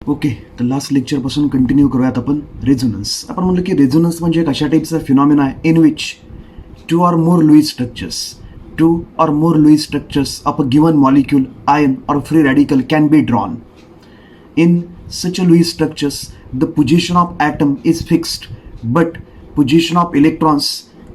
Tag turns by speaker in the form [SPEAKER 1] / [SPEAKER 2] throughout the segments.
[SPEAKER 1] Okay, तर last लेक्चरपासून continue करूयात आपण रेझोनन्स. आपण म्हणलं की रेझोनन्स म्हणजे एक अशा टाईपचा फिनॉमिना आहे in which two or more Lewis structures of a given molecule, ion or free radical can be drawn. In such a Lewis structures, the position of atom is fixed, but position of electrons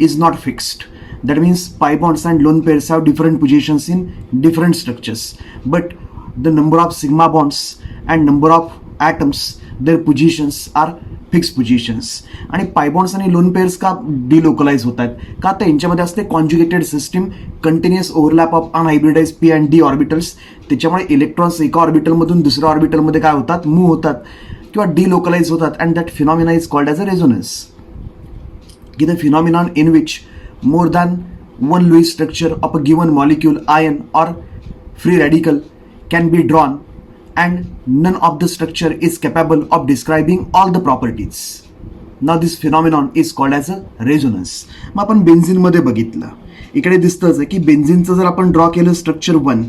[SPEAKER 1] is not fixed. That means pi bonds and lone pairs have different positions in different structures, but the number of sigma bonds and number of atoms, their positions are fix positions. आणि पायबॉन्ड्स आणि loan pairs का delocalise होत आहेत? का तर यांच्यामध्ये असते conjugated system, continuous overlap of unhybridise p and d orbitals. त्याच्यामुळे इलेक्ट्रॉन्स एका ऑर्बिटलमधून दुसऱ्या ऑर्बिटलमध्ये काय होतात, मूव्ह होतात किंवा डिलोकलाइज होतात. And that phenomena is called as a resonance. की the phenomenon in which more than one Lewis structure of a given molecule, ion or free radical can be drawn and none of the structure is capable of describing all the properties. Now this phenomenon is called as a resonance. मग आपण बेन्झिनमध्ये बघितलं, इकडे दिसतंच आहे की बेन्झिनचं जर आपण draw केलं structure 1,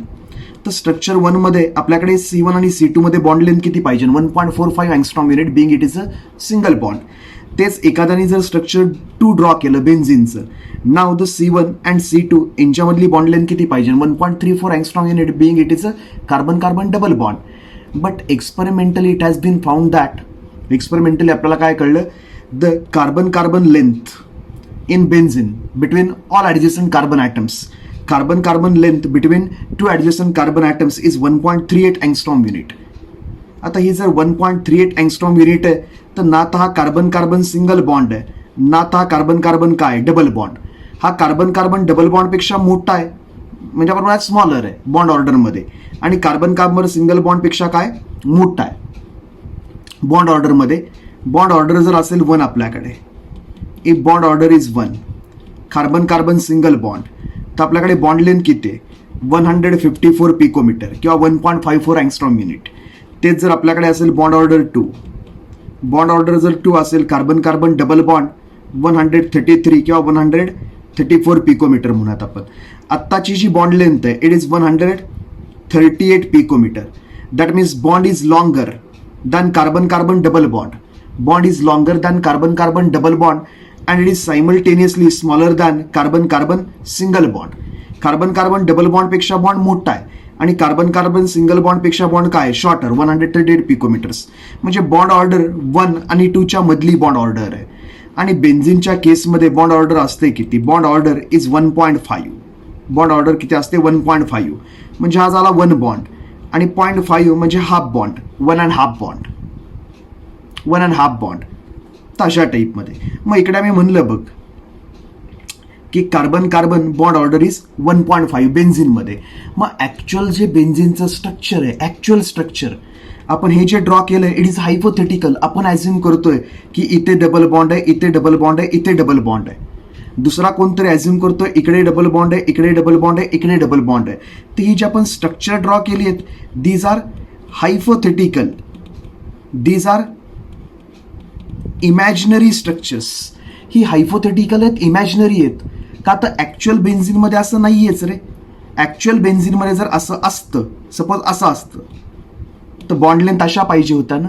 [SPEAKER 1] तर स्ट्रक्चर 1 मध्ये आपल्याकडे C1 आणि C2 मध्ये बॉन्ड लेंथ किती पाहिजे? 1.45 angstrom unit, being it is a single bond. तेच एखाद्याने जर स्ट्रक्चर 2 ड्रॉ केलं बेन्झिनचं, नाव द C1 अँड C2 यांच्यामधली बॉन्ड लेंथ किती पाहिजे? 1.34 angstrom unit, being it is a carbon carbon double bond. But experimentally it has been found that, experimentally आपल्याला काय कळलं, the carbon carbon length in benzene between all adjacent carbon atoms, carbon carbon length between two adjacent carbon atoms is 1.38 angstrom unit. आता ही जर 1.38 angstrom unit आहे, तर ना तर हा कार्बन कार्बन सिंगल बॉन्ड आहे, ना तर हा कार्बन कार्बन काय डबल बॉन्ड. हा कार्बन कार्बन डबल बॉन्डपेक्षा मोठा आहे, म्हणजे आपण स्मॉलर आहे बॉन्ड ऑर्डरमध्ये, आणि कार्बन कार्बन सिंगल बॉन्डपेक्षा काय मोठा आहे बॉन्ड ऑर्डरमध्ये. बॉन्ड ऑर्डर जर असेल 1 आपल्याकडे, if bond order is 1, carbon carbon single bond, तर आपल्याकडे बॉन्ड लेंथ किती आहे? 154 पिकोमीटर किंवा 1.54 अँगस्ट्रॉम युनिट. तेच जर आपल्याकडे असेल बॉन्ड ऑर्डर 2, बॉन्ड ऑर्डर जर 2 असेल, कार्बन कार्बन डबल बॉन्ड 133 किंवा 134 पिकोमीटर म्हणूयात आपण. आत्ताची जी बॉन्ड लेंथ आहे it is 138 picometre. That means bond is longer than carbon carbon double bond. Bond is longer than carbon carbon double bond and it is simultaneously smaller than carbon carbon single bond. Carbon carbon double बॉन्डपेक्षा bond मोठा आहे आणि carbon carbon single बॉन्डपेक्षा bond काय shorter, 138 picometres. म्हणजे bond order 1 आणि 2च्या मधली bond order आहे. आणि बेन्झिनच्या केसमध्ये बॉन्ड ऑर्डर असते किती? Bond order is 1.5. Bond order किती असते? 1.5. म्हणजे हा झाला 1 बॉन्ड, आणि 0.5 म्हणजे हाफ बॉन्ड, 1.5 बॉन्ड, 1.5 बॉन्ड. तर अशा टाईपमध्ये. मग इकडे आम्ही म्हणलं बघ की carbon carbon bond order is 1.5 बेन्झिनमध्ये. मग ॲक्च्युअल जे बेन्झिनचं स्ट्रक्चर आहे, ॲक्च्युअल स्ट्रक्चर आपण हे जे ड्रॉ केलं आहे इट इज हायपोथेटिकल. आपण ॲझ्युम करतोय की इथे डबल बॉन्ड आहे, इथे डबल बॉन्ड आहे, इथे डबल बॉन्ड आहे. दुसरा कोणतरी ॲझ्युम करतोय इकडे डबल बॉन्ड आहे, इकडे डबल बॉन्ड आहे, इकडे डबल बॉन्ड आहे. तर ही जी आपण स्ट्रक्चर ड्रॉ केली आहेत these are hypothetical, these are imaginary structures. ही हायपोथेटिकल आहेत, इमॅजिनरी आहेत. का तर ॲक्च्युअल बेन्झिनमध्ये असं नाही आहेच रे. ॲक्च्युअल बेन्झिनमध्ये जर असं असतं, सपोज असं असतं, तर बॉन्ड लेंथ अशा पाहिजे होता ना.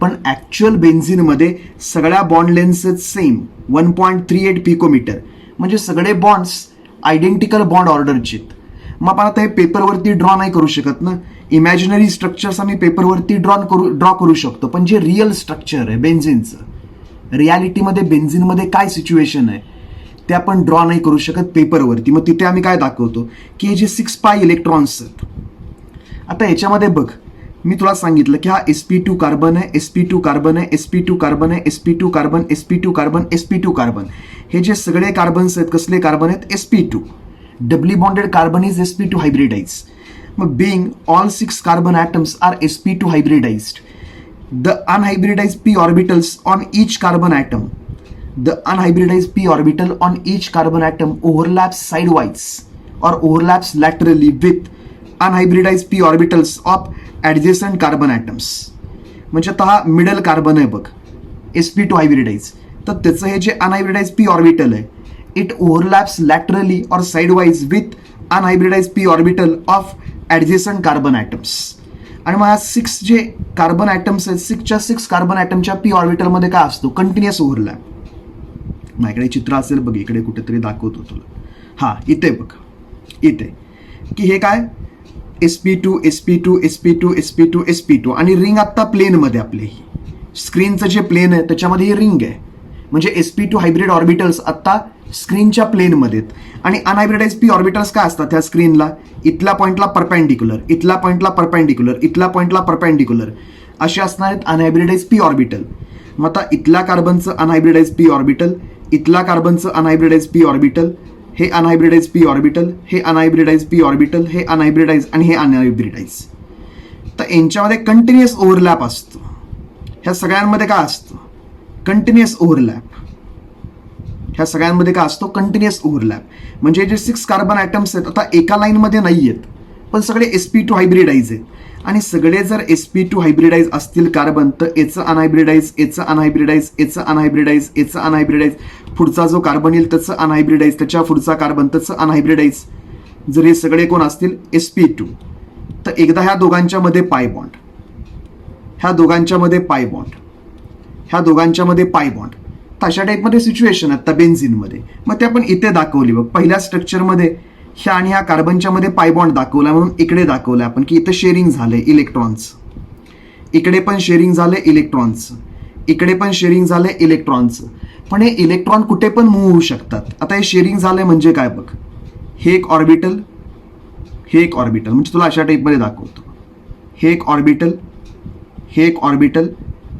[SPEAKER 1] पण ॲक्च्युअल बेन्झिनमध्ये सगळ्या बॉन्ड लेंथचे सेम 1.38 पिकोमीटर, म्हणजे सगळे बॉन्ड्स आयडेंटिकल बॉन्ड ऑर्डरचे. मग आपण आता हे पेपरवरती ड्रॉ नाही करू शकत ना. इमॅजिनरी स्ट्रक्चर्स आम्ही पेपरवरती ड्रॉ करू शकतो, पण जे रिअल स्ट्रक्चर आहे बेन्झिनचं, रियालिटीमध्ये बेन्झिनमध्ये काय सिच्युएशन आहे ते आपण ड्रॉ नाही करू शकत पेपरवरती. मग तिथे आम्ही काय दाखवतो की हे जे 6 पाय इलेक्ट्रॉन्स आहेत. आता याच्यामध्ये बघ, मी तुला सांगितलं की हा sp2 कार्बन आहे, sp2 कार्बन आहे, sp2 कार्बन आहे, sp2 carbon, sp2 carbon, sp2 carbon. हे जे सगळे कार्बन्स आहेत कसले कार्बन आहेत? sp2. Doubly bonded carbon is sp2 hybridize. मग being all 6 carbon atoms are sp2 hybridized, the unhybridized p orbitals on each carbon atom, the unhybridized p orbital on each carbon atom overlaps sidewise or overlaps laterally with unhybridized p orbitals of adjacent carbon atoms. म्हणजे आता हा middle carbon आहे बघ, sp2 hybridise. तर त्याचं हे जे unhybridise p orbital आहे इट ओव्हरलॅप्स लॅटरली और sideways with unhybridise p orbital of adjacent carbon atoms. आणि मग ह्या 6 जे कार्बन ॲटम्स आहेत 6च्या 6 कार्बन ॲटमच्या पी ऑर्बिटलमध्ये काय असतो कंटिन्युअस ओव्हरलॅप. माझ्याकडे चित्र असेल बघ इकडे कुठेतरी दाखवतो तुला. हां इथे बघ इथे की हे काय sp2 sp2 sp2 sp2 sp2 आणि रिंग आत्ता प्लेनमध्ये आपले स्क्रीनचं जे प्लेन आहे त्याच्यामध्ये ही रिंग आहे. म्हणजे sp2 हायब्रिड ऑर्बिटल्स आत्ता स्क्रीनच्या प्लेनमध्ये आहेत आणि अनहायब्रिडाइज पी ऑर्बिटल्स काय असतात त्या स्क्रीनला इथल्या पॉईंटला परपेंडिक्युलर, इथल्या पॉईंटला परपेंडिक्युलर, इथल्या पॉईंटला परपेंडिक्युलर असे असणार आहेत अनहायब्रिडाइज पी ऑर्बिटल. मग आता इथल्या कार्बनचं अनहायब्रिडाइज पी ऑर्बिटल, इथल्या कार्बनचं अनहायब्रिडाइज पी ऑर्बिटल, हे अनहायब्रिडाइज पी ऑर्बिटल, हे अनहायब्रिडाइज पी ऑर्बिटल, हे अनहायब्रिडाइज आणि हे अनहायब्रिडाइज. तर यांच्यामध्ये कंटिन्युअस ओव्हरलॅप असतो. ह्या सगळ्यांमध्ये काय असतं कंटिन्युअस ओव्हरलॅप. ह्या सगळ्यांमध्ये काय असतो कंटिन्युअस ओव्हरलॅप. म्हणजे जे 6 कार्बन ॲटम्स आहेत आता एका लाईनमध्ये नाही आहेत पण सगळे sp2 हायब्रिडाइज आहेत आणि सगळे जर sp2 हायब्रिडाइज असतील कार्बन तर याचं अनहायब्रिडाइज, याचं अनहायब्रिडाइज, याचं अनहायब्रिडाइज, याचं अनहायब्रिडाइज, पुढचा जो कार्बन येईल त्याचं अनहायब्रिडाइज, त्याच्या पुढचा कार्बन त्याचं अनहायब्रिडाइज. जर हे सगळे कोण असतील sp2 तर एकदा ह्या दोघांच्या मध्ये पाय बॉन्ड, ह्या दोघांच्या मध्ये पाय बॉन्ड, ह्या दोघांच्या मध्ये पाय बॉन्ड. तर अशा टाईपमध्ये सिच्युएशन आता बेन्झिनमध्ये. मग ते आपण इथे दाखवली बघ पहिल्या स्ट्रक्चरमध्ये ह्या आणि ह्या कार्बनच्या मध्ये पाय बॉन्ड दाखवला म्हणून इकडे दाखवलं आपण की इथं शेअरिंग झालंय इलेक्ट्रॉन्स, इकडे पण शेअरिंग झालंय इलेक्ट्रॉन्स, इकडे पण शेअरिंग झालंय इलेक्ट्रॉन्स. पण हे इलेक्ट्रॉन कुठे पण मूव्ह होऊ शकतात. आता हे शेअरिंग झालंय म्हणजे काय बघ हे एक ऑर्बिटल, हे एक ऑर्बिटल म्हणजे तुला अशा टाईपमध्ये दाखवतो. हे एक ऑर्बिटल, हे एक ऑर्बिटल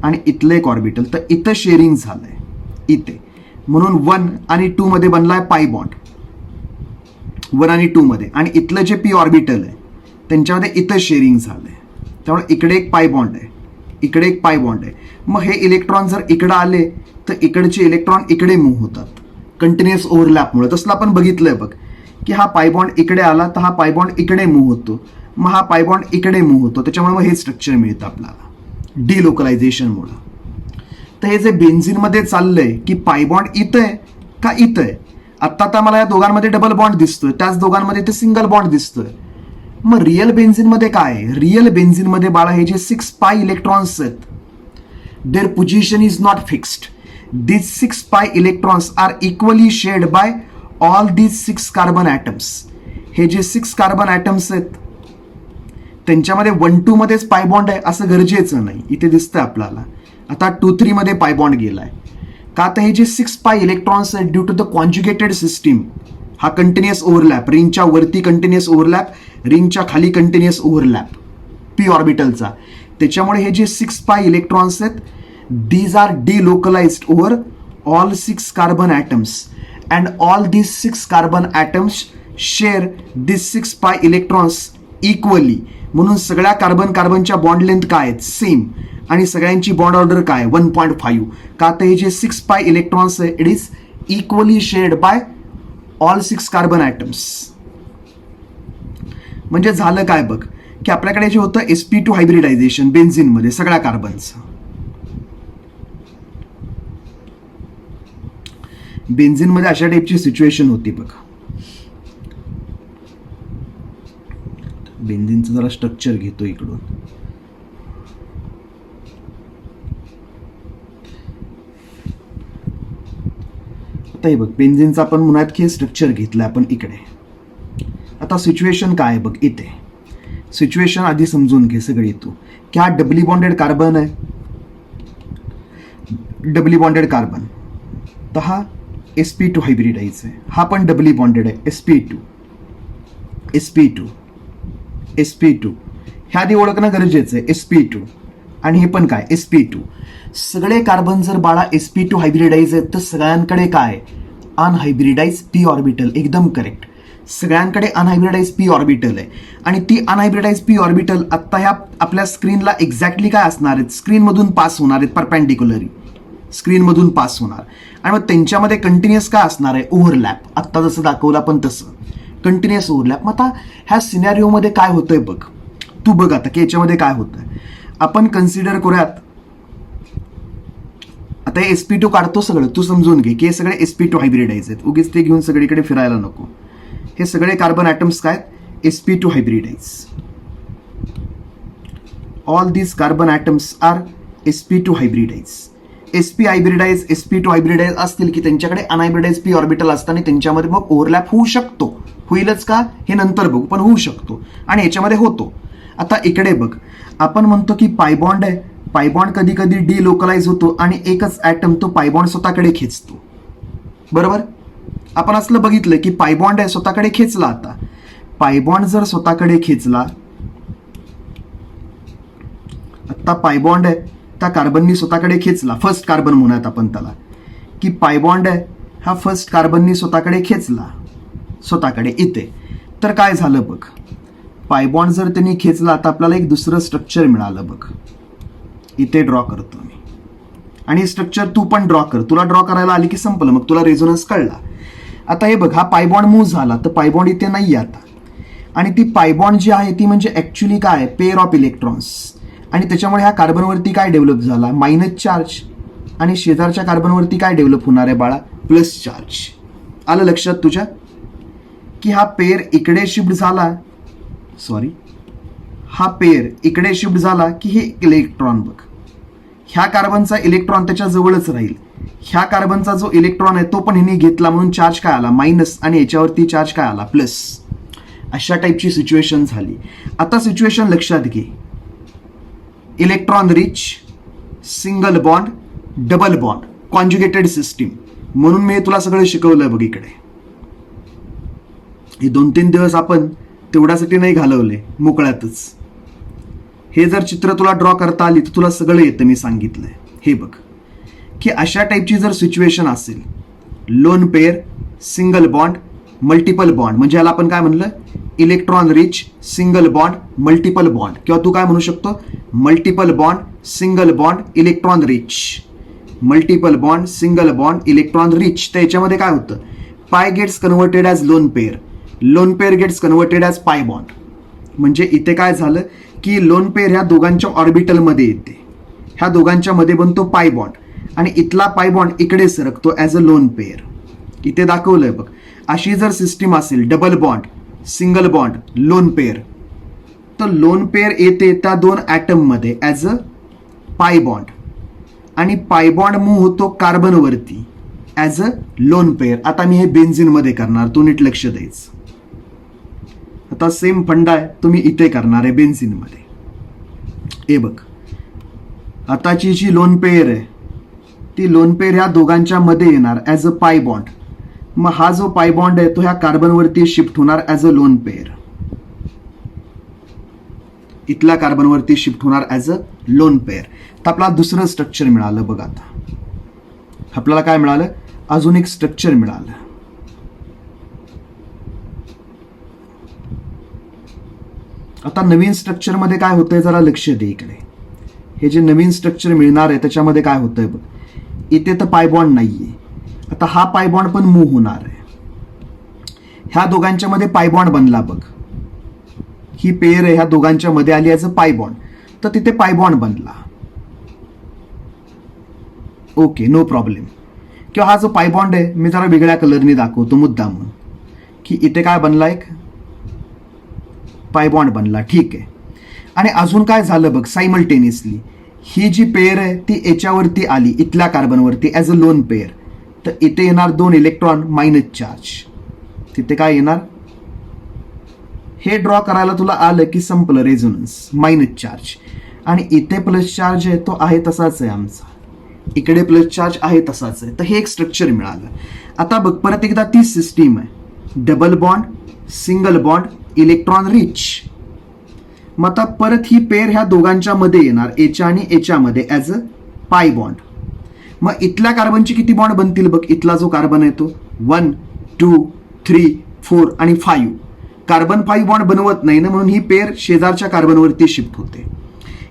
[SPEAKER 1] आणि इथलं एक ऑर्बिटल. तर इथं शेअरिंग झालंय इथे म्हणून 1 आणि 2 मध्ये बनलाय पाय बॉन्ड 1 आणि 2 मध्ये. आणि इथलं जे पी ऑर्बिटल आहे त्यांच्यामध्ये इथं शेअरिंग झालंय त्यामुळे इकडे एक पाय बॉन्ड आहे, इकडे एक पाय बॉन्ड आहे. मग हे इलेक्ट्रॉन जर इकडे आले तर इकडचे इलेक्ट्रॉन इकडे मूव्ह होतात कंटिन्युअस ओव्हरलॅपमुळे. तसलं आपण बघितलंय बघ की हा पाय बॉन्ड इकडे आला तर हा पाय बॉन्ड इकडे मूव्ह होतो, मग हा पाय बॉन्ड इकडे मूव्ह होतो. त्याच्यामुळे मग हे स्ट्रक्चर मिळतं आपल्याला डिलोकलायझेशनमुळे. तर हे जे बेन्झिनमध्ये चाललंय की पाय बॉन्ड इथं आहे का इथं आहे. आत्ता मला या दोघांमध्ये डबल बॉन्ड दिसतोय, त्याच दोघांमध्ये ते सिंगल बॉन्ड दिसतोय. मग रिअल बेन्झिनमध्ये काय आहे, रिअल बेन्झिनमध्ये बाळा हे जे 6 पाय इलेक्ट्रॉन्स आहेत their position is not fixed. these 6 pi electrons are equally shared by all these 6 carbon atoms. हे जे 6 कार्बन ॲटम्स आहेत त्यांच्यामध्ये 1-2 मध्येच पाय बॉन्ड आहे असं गरजेचं नाही. इथे दिसतंय आपल्याला आता 2-3 मध्ये पाय बॉन्ड गेलाय का. तर हे जे 6 पाय इलेक्ट्रॉन्स आहेत due to the conjugated system हा कंटिन्युअस ओव्हरलॅप, रिंगच्या वरती कंटिन्युअस ओव्हरलॅप, रिंगच्या खाली कंटिन्युअस ओव्हरलॅप पी ऑर्बिटलचा. त्याच्यामुळे हे जे 6 पाय इलेक्ट्रॉन्स आहेत these are delocalized over all 6 carbon atoms and all these 6 carbon atoms share these 6 pi electrons equally. म्हणून सगळ्या कार्बनच्या bond length काय आहेत सेम आणि सगळ्यांची बॉन्ड ऑर्डर काय 1.5. का तर हे जे 6 पाय इलेक्ट्रॉन्स आहे it is equally shared by all 6 carbon atoms. म्हणजे झालं काय बघ की आपल्याकडे जे होतं sp2 हायब्रिडायझेशन बेन्झिनमध्ये सगळ्या कार्बनचं. बेन्झिनमध्ये अशा टाईपची सिच्युएशन होती बघ. बेन्झिनचं जरा स्ट्रक्चर घेतो इकडून. आता हे बघ बेन्झिनचं आपण म्हणूयात की स्ट्रक्चर घेतलं आपण इकडे. आता सिच्युएशन काय आहे बघ इथे. सिच्युएशन आधी समजून घे सगळी तू की हा डबली बॉन्डेड कार्बन आहे, डबली बॉन्डेड कार्बन. तर हा sp2 हायब्रिडाइज आहे, हा पण डबली बॉन्डेड आहे sp2 sp2 sp2. ह्या आधी ओळखणं गरजेचं आहे sp2 आणि हे पण काय sp2. सगळे कार्बन जर बाळा sp2 हायब्रिडाइज आहेत तर सगळ्यांकडे काय अनहायब्रिडाइज पी ऑर्बिटल. एकदम करेक्ट, सगळ्यांकडे अनहायब्रिडाइज पी ऑर्बिटल आहे आणि ती अनहायब्रिडाइज पी ऑर्बिटल आत्ता ह्या आपल्या स्क्रीनला एक्झॅक्टली काय असणार आहेत स्क्रीनमधून पास होणार आहेत परपेंडिक्युलरी स्क्रीनमधून पास होणार. आणि मग त्यांच्यामध्ये कंटिन्युअस काय असणार आहे ओव्हरलॅप. आत्ता जसं दाखवलं आपण तसं कंटिन्युअस ओव्हरलॅप. मग आता ह्या सिनॅरिओमध्ये काय होतंय बघ तू बघ आता की याच्यामध्ये काय होतंय. आपण कन्सिडर करूयात आता हे sp2 काढतो सगळं तू समजून घे की हे सगळे sp2 हायब्रिडाइज आहेत. उगीच ते घेऊन सगळीकडे फिरायला नको. हे सगळे कार्बन ॲटम्स काय sp2 hybridise. All these carbon atoms are sp2 hybridise. sp hybridise, sp2 hybridise असतील की त्यांच्याकडे अनहायब्रिडाइज p ऑर्बिटल असताना त्यांच्यामध्ये मग ओव्हरलॅप होऊ शकतो. होईलच का हे नंतर बघू, पण होऊ शकतो आणि याच्यामध्ये होतो. आता इकडे बघ, आपण म्हणतो की पायबॉन्ड आहे, पायबॉन्ड कधी कधी डिलोकलाइज होतो आणि एकच ॲटम तो पायबॉन्ड स्वतःकडे खेचतो. बरोबर, आपण असलं बघितलं की पायबॉन्ड आहे स्वतःकडे खेचला. आता पायबॉन्ड जर स्वतःकडे खेचला, आता पायबॉन्ड आहे त्या कार्बननी स्वतःकडे खेचला, फर्स्ट कार्बन म्हणूयात आपण त्याला, की पायबॉन्ड आहे हा फर्स्ट कार्बननी स्वतःकडे खेचला स्वतःकडे इथे, तर काय झालं बघ, पायबॉन्ड जर त्यांनी खेचला तर आपल्याला एक दुसरं स्ट्रक्चर मिळालं बघ. इथे ड्रॉ करतो मी आणि स्ट्रक्चर तू पण ड्रॉ कर. तुला ड्रॉ करायला आली की संपलं, मग तुला रेझोनन्स कळला. आता हे बघ, हा पायबॉन्ड मूव्ह झाला तर पायबॉन्ड इथे नाही आता, आणि ती पायबॉन्ड जी आहे ती म्हणजे ऍक्च्युली काय, पेअर ऑफ इलेक्ट्रॉन्स, आणि त्याच्यामुळे ह्या कार्बनवरती काय डेव्हलप झाला, मायनस चार्ज, आणि शेजारच्या कार्बनवरती काय डेव्हलप होणार आहे बाळा, प्लस चार्ज. आलं लक्षात तुझ्या की हा पेअर इकडे शिफ्ट झाला, सॉरी हा पेअर इकडे शिफ्ट झाला की हे इलेक्ट्रॉन बघ, ह्या कार्बनचा इलेक्ट्रॉन त्याच्या जवळच राहील, ह्या कार्बनचा जो इलेक्ट्रॉन आहे तो पण हिने घेतला म्हणून चार्ज काय आला, मायनस, आणि याच्यावरती चार्ज काय आला, प्लस. अशा टाईपची सिच्युएशन झाली. आता सिच्युएशन लक्षात घे, electron rich, single bond, double bond, conjugated system, म्हणून मी तुला सगळं शिकवलंय बघ. इकडे हे 2-3 दिवस आपण तेवढ्यासाठी नाही घालवले, मोकळ्यातच. हे जर चित्र तुला ड्रॉ करता आली तर तुला सगळं येतं, मी सांगितलंय. हे बघ की अशा टाईपची जर सिच्युएशन असेल, lone pair, single bond, multiple bond, म्हणजे याला आपण काय म्हणलं, electron rich, single bond, multiple bond, किंवा तू काय म्हणू शकतो, multiple bond, single bond, electron rich, multiple bond, single bond, electron rich. तर याच्यामध्ये काय होतं, pi gets converted as lone pair, lone pair gets converted as pi bond. म्हणजे इथे काय झालं की लोन पेअर ह्या दोघांच्या ऑर्बिटलमध्ये येते, ह्या दोघांच्या मध्ये बनतो पाय बॉन्ड, आणि इथला पाय बॉन्ड इकडे सरकतो ॲज अ लोन पेअर. इथे दाखवलंय बघ. अशी जर सिस्टीम असेल, double bond, single bond, lone pair, तर लोन पेअर येते त्या दोन ॲटम मध्ये ॲज अ पाय बॉन्ड, आणि पाय बॉन्ड मूव्ह होतो कार्बनवरती ॲज अ लोन पेअर. आता मी हे बेन्झिन मध्ये करणार, तू नीट लक्ष द्यायचं. आता सेम फंडा आहे तुम्ही इथे करणार आहे बेन्झिन मध्ये. हे बघ, आताची जी लोन पेअर आहे ती लोन पेअर ह्या दोघांच्या मध्ये येणार ॲज अ पाय बॉन्ड. मग हा जो पाय बॉन्ड आहे तो ह्या कार्बनवरती शिफ्ट होणार ॲज अ लोन पेअर, इथल्या कार्बनवरती शिफ्ट होणार ॲज अ लोन पेअर. तर आपल्याला दुसरं स्ट्रक्चर मिळालं बघ. आता आपल्याला काय मिळालं, अजून एक स्ट्रक्चर मिळालं. आता नवीन स्ट्रक्चर मध्ये काय होतंय जरा लक्ष दे इकडे. हे जे नवीन स्ट्रक्चर मिळणार आहे त्याच्यामध्ये काय होतंय बघ, इथे तर पाय बॉन्ड नाहीये. आता हा पाय बॉन्ड पण मूव्ह होणार आहे, ह्या दोघांच्या मध्ये पाय बॉन्ड बनला बघ. ही पेअर आहे ह्या दोघांच्या मध्ये आली ॲज अ पाय बॉन्ड, तर तिथे पाय बॉन्ड बनला. Okay, no problem. किंवा हा जो पाय बॉन्ड आहे मी जरा वेगळ्या कलरने दाखवतो मुद्दाम, की इथे काय बनला, एक पाय बॉन्ड बनला. ठीक आहे. आणि अजून काय झालं बघ, सायमल्टेनियसली ही जी पेअर आहे ती याच्यावरती आली, इथल्या कार्बनवरती ॲज अ लोन पेअर. तर इथे येणार 2 इलेक्ट्रॉन, मायनस चार्ज. तिथे काय येणार, हे ड्रॉ करायला तुला आलं की संपलं, रेझोनन्स, मायनस चार्ज. आणि इथे प्लस चार्ज आहे तो आहे तसाच आहे आमचा, इकडे प्लस चार्ज आहे तसाच आहे. तर हे एक स्ट्रक्चर मिळालं. आता बघ परत एकदा तीच सिस्टीम आहे, double bond, single bond, electron rich. मग आता परत ही पेअर ह्या दोघांच्या मध्ये येणार, एच्या आणि एच्या मध्ये ॲज अ पाय बॉन्ड. मग इथल्या कार्बनची किती बॉन्ड बनतील बघ, इथला जो कार्बन आहे तो 1, 2, 3, 4 आणि 5. कार्बन 5 बॉन्ड बनवत नाही ना, म्हणून ही पेअर शेजारच्या कार्बनवरती शिफ्ट होते.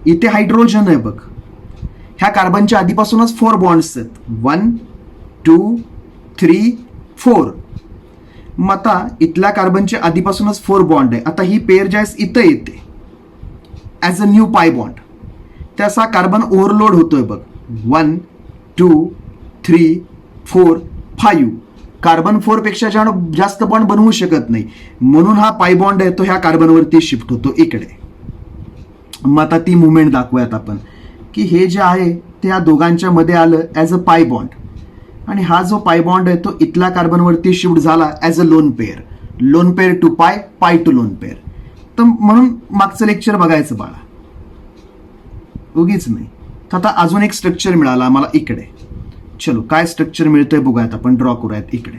[SPEAKER 1] इथे हायड्रोजन आहे बघ, ह्या कार्बनच्या आधीपासूनच 4 बॉन्ड्स आहेत, 1, 2, 3, 4. मग आता इथल्या कार्बनचे आधीपासूनच 4 बॉन्ड आहे. आता ही पेअर ज्यावेळेस इथं येते as a new pi bond, त्याचा कार्बन ओव्हरलोड होतोय बघ, 1, 2, 3, 4, 5. कार्बन 4 पेक्षा जास्त बॉन्ड बनवू शकत नाही, म्हणून हा पाय बॉन्ड आहे तो ह्या कार्बनवरती शिफ्ट होतो इकडे. मग आता ती मुवमेंट दाखवूयात आपण की हे जे आहे ते या दोघांच्या मध्ये आलं ॲज अ पाय बॉन्ड, आणि हा जो पाय बॉन्ड आहे तो इथल्या कार्बनवरती शिफ्ट झाला as a lone pair to pi, pi to lone pair. तर म्हणून मागचं लेक्चर बघायचं बाळा, उगीच नाही. तर आता अजून एक स्ट्रक्चर मिळालं आम्हाला इकडे. चलो काय स्ट्रक्चर मिळतंय बघूयात, आपण ड्रॉ करूयात इकडे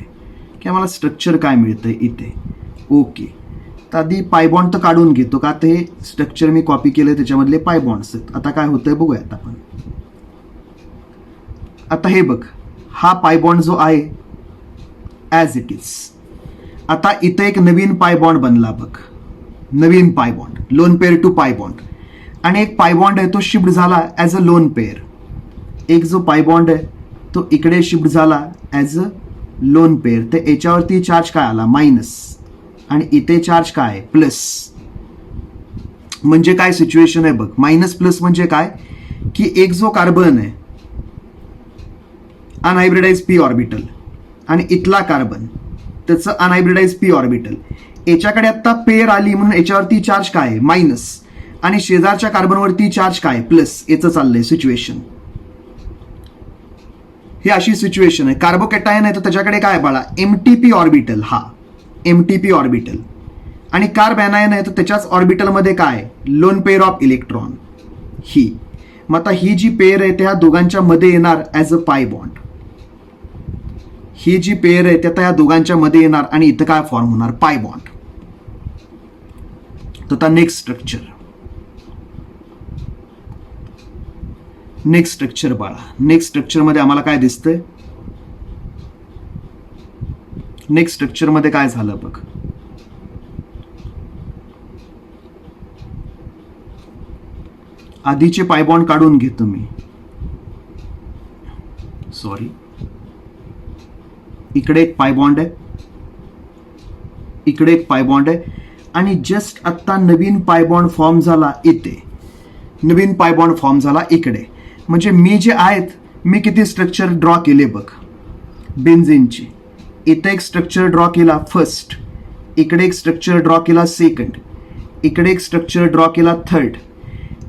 [SPEAKER 1] की आम्हाला स्ट्रक्चर काय मिळतंय इथे. ओके, तर आधी पाय बॉन्ड तर काढून घेतो का, ते स्ट्रक्चर मी कॉपी केलं त्याच्यामधले पाय बॉन्ड्स आहेत. आता काय होतंय बघूयात आपण. आता हे बघ, हा पाय बॉन्ड जो आहे ॲज इट इज. आता इथं एक नवीन पाय बॉन्ड बनला बघ, नवीन pi bond, loan pair to pi bond, आणि एक पाय बॉन्ड आहे तो शिफ्ट झाला ॲज अ लोन पेअर. एक जो पाय बॉन्ड आहे तो इकडे शिफ्ट झाला ॲज अ लोन पेअर. तर याच्यावरती चार्ज काय आला, मायनस, आणि इथे चार्ज काय आहे, प्लस. म्हणजे काय सिच्युएशन आहे बघ, मायनस प्लस म्हणजे काय की एक जो कार्बन आहे अनहायब्रिडाइज पी ऑर्बिटल, आणि इथला कार्बन त्याचं अनहायब्रिडाइज पी ऑर्बिटल, याच्याकडे आता पेअर आली म्हणून याच्यावरती चार्ज काय आहे, मायनस, आणि शेजारच्या कार्बनवरती चार्ज काय, प्लस. याचं चाललंय सिच्युएशन. ही अशी सिच्युएशन आहे. कार्बोकॅटायन आहे तर त्याच्याकडे काय बाळा, एमटीपी ऑर्बिटल, हा एमटीपी ऑर्बिटल, आणि कार्ब एनायन आहे तर त्याच्याच ऑर्बिटलमध्ये काय, लोन पेअर ऑफ इलेक्ट्रॉन ही. मग आता ही जी पेअर आहे त्या दोघांच्या मध्ये येणार as a pi bond. He G pair आहे त्या या दोघांच्या मध्ये येणार आणि इथं काय फॉर्म होणार, पाय बॉन्ड. तर आता नेक्स्ट स्ट्रक्चर बाळा. नेक्स्ट स्ट्रक्चरमध्ये आम्हाला काय दिसतंय, नेक्स्ट स्ट्रक्चरमध्ये काय झालं बघ. आधीचे पाय बॉन्ड काढून घेतो मी, सॉरी. इकडे एक पाय बॉन्ड आहे, इकडे एक पाय बॉन्ड आहे, आणि जस्ट आत्ता नवीन पाय बॉन्ड फॉर्म झाला इथे, नवीन पाय बॉन्ड फॉर्म झाला इकडे. म्हणजे मी जे आहेत मी किती स्ट्रक्चर ड्रॉ केले बघ बेन्झीनची. इथे एक स्ट्रक्चर ड्रॉ केला फर्स्ट, इकडे एक स्ट्रक्चर ड्रॉ केला सेकंड, इकडे एक स्ट्रक्चर ड्रॉ केला थर्ड,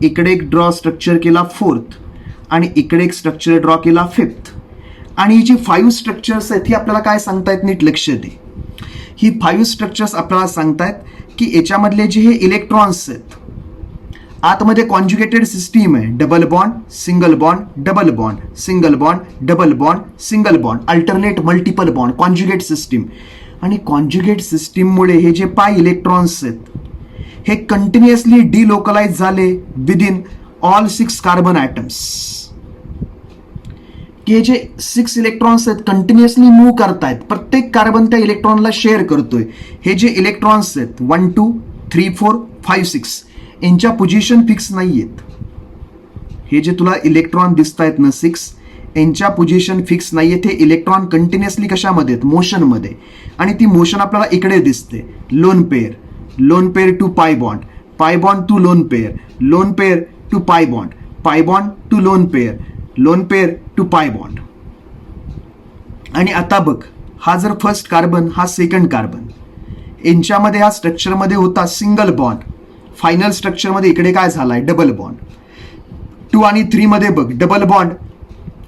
[SPEAKER 1] इकडे एक स्ट्रक्चर केला फोर्थ, आणि इकडे एक स्ट्रक्चर ड्रॉ केला फिफ्थ. आणि ही जी 5 स्ट्रक्चर्स आहेत ही आपल्याला काय सांगतायत, नीट लक्ष दे. ही 5 स्ट्रक्चर्स आपल्याला सांगतायत की याच्यामधले जे हे इलेक्ट्रॉन्स आहेत, आतमध्ये कॉन्ज्युगेटेड सिस्टीम आहे, double bond, single bond, double bond, single bond, double bond, single bond, alternate multiple bond, conjugate system. आणि कॉन्ज्युगेट सिस्टीममुळे हे जे पाय इलेक्ट्रॉन्स आहेत हे कंटिन्युअसली डिलोकलाइज झाले विदिन ऑल 6 कार्बन ॲटम्स. की हे जे 6 इलेक्ट्रॉन्स आहेत कंटिन्युअसली मूव्ह करतायत, प्रत्येक कार्बन त्या इलेक्ट्रॉनला शेअर करतोय. हे जे इलेक्ट्रॉन्स आहेत 1 2 3 4 5 6 यांच्या पोझिशन फिक्स नाही आहेत. हे जे तुला इलेक्ट्रॉन दिसत आहेत ना 6, यांच्या पोझिशन फिक्स नाही आहेत. हे इलेक्ट्रॉन कंटिन्युअसली कशामध्ये आहेत, मोशनमध्ये. आणि ती मोशन आपल्याला इकडे दिसते, lone pair to pi bond, pi bond to lone pair to pi bond to lone pair to pi bond. आणि आता बघ, हा जर फर्स्ट कार्बन, हा सेकंड कार्बन, यांच्यामध्ये हा स्ट्रक्चरमध्ये होता सिंगल बॉन्ड. फायनल स्ट्रक्चरमध्ये इकडे काय झालाय, डबल बॉन्ड. 2 आणि 3 मध्ये बघ डबल बॉन्ड,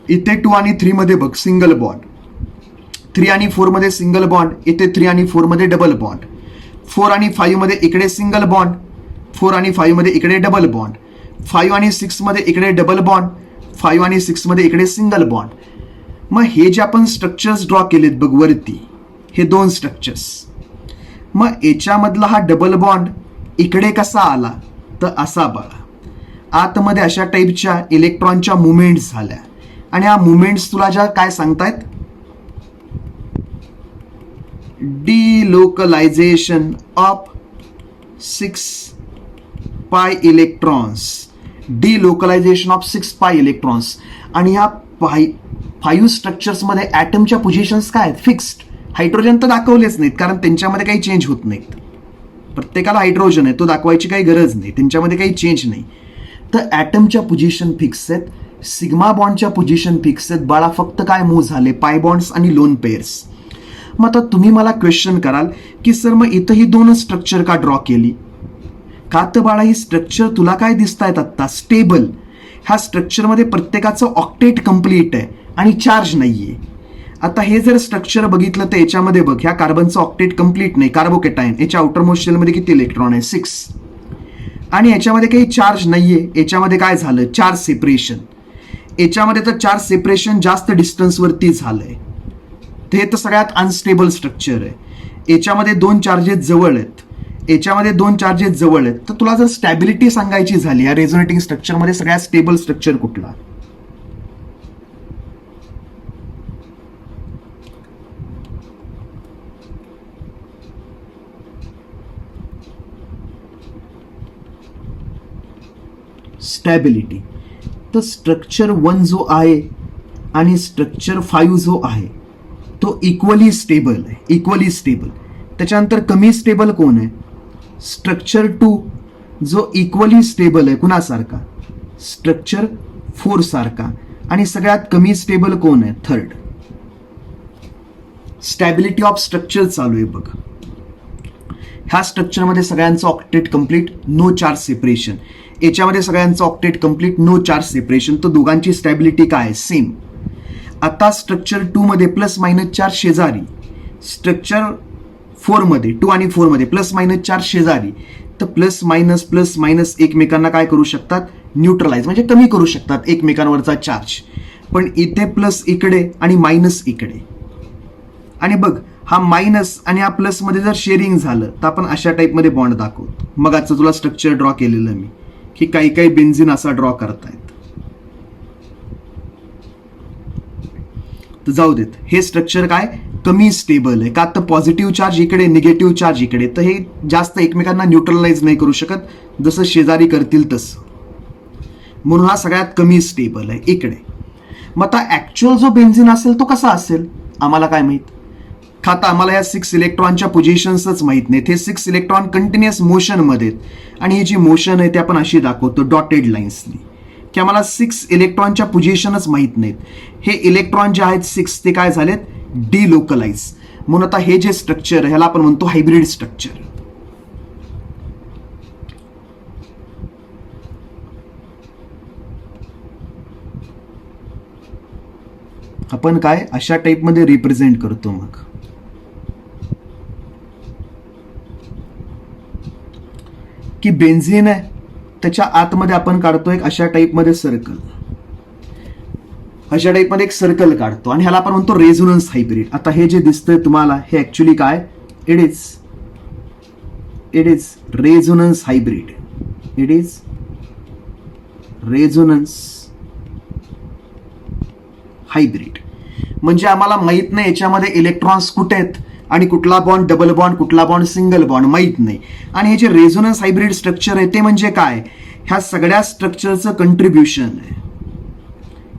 [SPEAKER 1] इथे 2 आणि 3 मध्ये बघ सिंगल बॉन्ड. 3 आणि 4 मध्ये सिंगल बॉन्ड, इथे 3 आणि 4 मध्ये डबल बॉन्ड. 4 आणि 5 मध्ये इकडे सिंगल बॉन्ड, 4 आणि 5 मध्ये इकडे डबल बॉन्ड. 5 आणि 6 मध्ये इकडे डबल बॉन्ड, 5 आणि 6 मध्ये इकडे सिंगल बॉन्ड. मग हे जे आपण स्ट्रक्चर्स ड्रॉ केलेत बघ वरती, हे 2 स्ट्रक्चर्स, मग याच्यामधला हा डबल बॉन्ड इकडे कसा आला, तर असा बघा. आतमध्ये अशा टाईपच्या इलेक्ट्रॉनच्या मुवमेंट्स झाल्या, आणि ह्या मुवमेंट्स तुला ज्या काय सांगतायत, डिलोकलायझेशन of 6 pi electrons, डिलोकलायझेशन of 6 pi electrons. आणि ह्या 5 स्ट्रक्चर्समध्ये ॲटमच्या पोझिशन्स काय आहेत, फिक्स्ड. हायड्रोजन तर दाखवलेच नाहीत कारण त्यांच्यामध्ये काही चेंज होत नाहीत. प्रत्येकाला हायड्रोजन आहे, तो दाखवायची काही गरज नाही, त्यांच्यामध्ये काही चेंज नाही. तर ॲटमच्या पोझिशन फिक्स आहेत, सिग्मा बॉन्डच्या पोझिशन फिक्स आहेत बाळा. फक्त काय मूव्ह झाले, पाय बॉन्ड्स आणि लोन पेअर्स. मग आता तुम्ही मला क्वेश्चन कराल की सर मग इथं ही 2 स्ट्रक्चर का ड्रॉ केली, का तर बाळा ही स्ट्रक्चर तुला काय दिसतायत आत्ता स्टेबल. ह्या स्ट्रक्चरमध्ये प्रत्येकाचं ऑक्टेट कंप्लीट आहे आणि चार्ज नाहीये. आता हे जर स्ट्रक्चर बघितलं तर याच्यामध्ये बघ, ह्या कार्बनचं ऑक्टेट कंप्लीट नाही, कार्बोकेटायन. याच्या आउटरमोस्ट शेलमध्ये किती इलेक्ट्रॉन आहे? 6. आणि याच्यामध्ये काही चार्ज नाहीये. याच्यामध्ये काय झालं? Charge separation. याच्यामध्ये तर चार्ज सेपरेशन जास्त डिस्टन्सवरती झालंय. हे तर सगळ्यात अनस्टेबल स्ट्रक्चर आहे. याच्यामध्ये 2 चार्जेस जवळ आहेत, याच्यामध्ये 2 चार्जेस जवळ आहेत. तर तुला जर स्टॅबिलिटी सांगायची झाली या रेझोनेटिंग स्ट्रक्चरमध्ये सगळ्यात स्टेबल स्ट्रक्चर कुठला? स्टॅबिलिटी. तर स्ट्रक्चर 1 जो आहे आणि स्ट्रक्चर 5 जो आहे तो इक्वली स्टेबल आहे, इक्वली स्टेबल. त्याच्यानंतर कमी स्टेबल कोण आहे? स्ट्रक्चर 2 जो इक्वली स्टेबल आहे कुणासारखा? स्ट्रक्चर 4 सारखा. आणि सगळ्यात कमी स्टेबल कोण आहे? थर्ड. स्टॅबिलिटी ऑफ स्ट्रक्चर चालू आहे बघ. ह्या स्ट्रक्चरमध्ये सगळ्यांचं octet complete, no charge separation. याच्यामध्ये सगळ्यांचं octet complete, no charge separation. तर दोघांची स्टॅबिलिटी काय आहे? सेम. आता स्ट्रक्चर 2 मध्ये प्लस मायनस चार्ज शेजारी, स्ट्रक्चर 4 मध्ये 2 आणि 4 मध्ये प्लस मायनस चार्ज शेजारी. तर प्लस मायनस एकमेकांना काय करू शकतात? न्यूट्रलाइज, म्हणजे कमी करू शकतात एकमेकांवरचा चार्ज. पण इथे प्लस इकडे आणि मायनस इकडे. आणि बघ, हा मायनस आणि हा प्लस मध्ये जर शेअरिंग झालं तर आपण अशा टाईपमध्ये बॉन्ड दाखवतो. मग आजचं तुला स्ट्रक्चर ड्रॉ केलेलं मी, की काही काही बेन्झिन असा ड्रॉ करतायत. तर जाऊ देत, हे स्ट्रक्चर काय कमी स्टेबल आहे. का तर पॉझिटिव्ह चार्ज इकडे, निगेटिव्ह चार्ज इकडे. तर हे जास्त एकमेकांना न्यूट्रलाइज नाही करू शकत, जसं शेजारी करतील तसं. म्हणून हा सगळ्यात कमी स्टेबल आहे इकडे. मग आता ऍक्च्युअल जो बेन्झिन असेल तो कसा असेल आम्हाला काय माहित? आता आम्हाला ह्या 6 इलेक्ट्रॉनच्या पोझिशन्सच माहित नाहीत. हे 6 इलेक्ट्रॉन कंटिन्युअस मोशनमध्ये आहेत. आणि ही जी मोशन आहे ती आपण अशी दाखवतो डॉटेड लाईन्सनी, की आम्हाला 6 इलेक्ट्रॉनच्या पोझिशनच माहित नाहीत. हे इलेक्ट्रॉन जे आहेत 6 ते काय झालेत? डिलोकलाइज. म्हणून आता हे जे स्ट्रक्चर आहे ह्याला आपण म्हणतो हायब्रिड स्ट्रक्चर. आपण काय अशा टाईपमध्ये रिप्रेझेंट करतो. मग की बेन्झिन आहे त्याच्या आतमध्ये आपण काढतो एक अशा टाईपमध्ये सर्कल, अशा टाईपमध्ये एक सर्कल काढतो आणि ह्याला आपण म्हणतो रेझोनन्स हायब्रिड. आता हे जे दिसतंय तुम्हाला हे ऍक्च्युली काय? It is resonance hybrid. It is resonance hybrid. म्हणजे आम्हाला माहित नाही याच्यामध्ये इलेक्ट्रॉन्स कुठे आहेत आणि कुठला बॉन्ड डबल बॉन्ड, कुठला बॉन्ड सिंगल बॉन्ड माहित नाही. आणि हे जे रेझोनन्स हायब्रिड स्ट्रक्चर आहे ते म्हणजे काय? ह्या सगळ्या स्ट्रक्चरचं कंट्रीब्युशन आहे.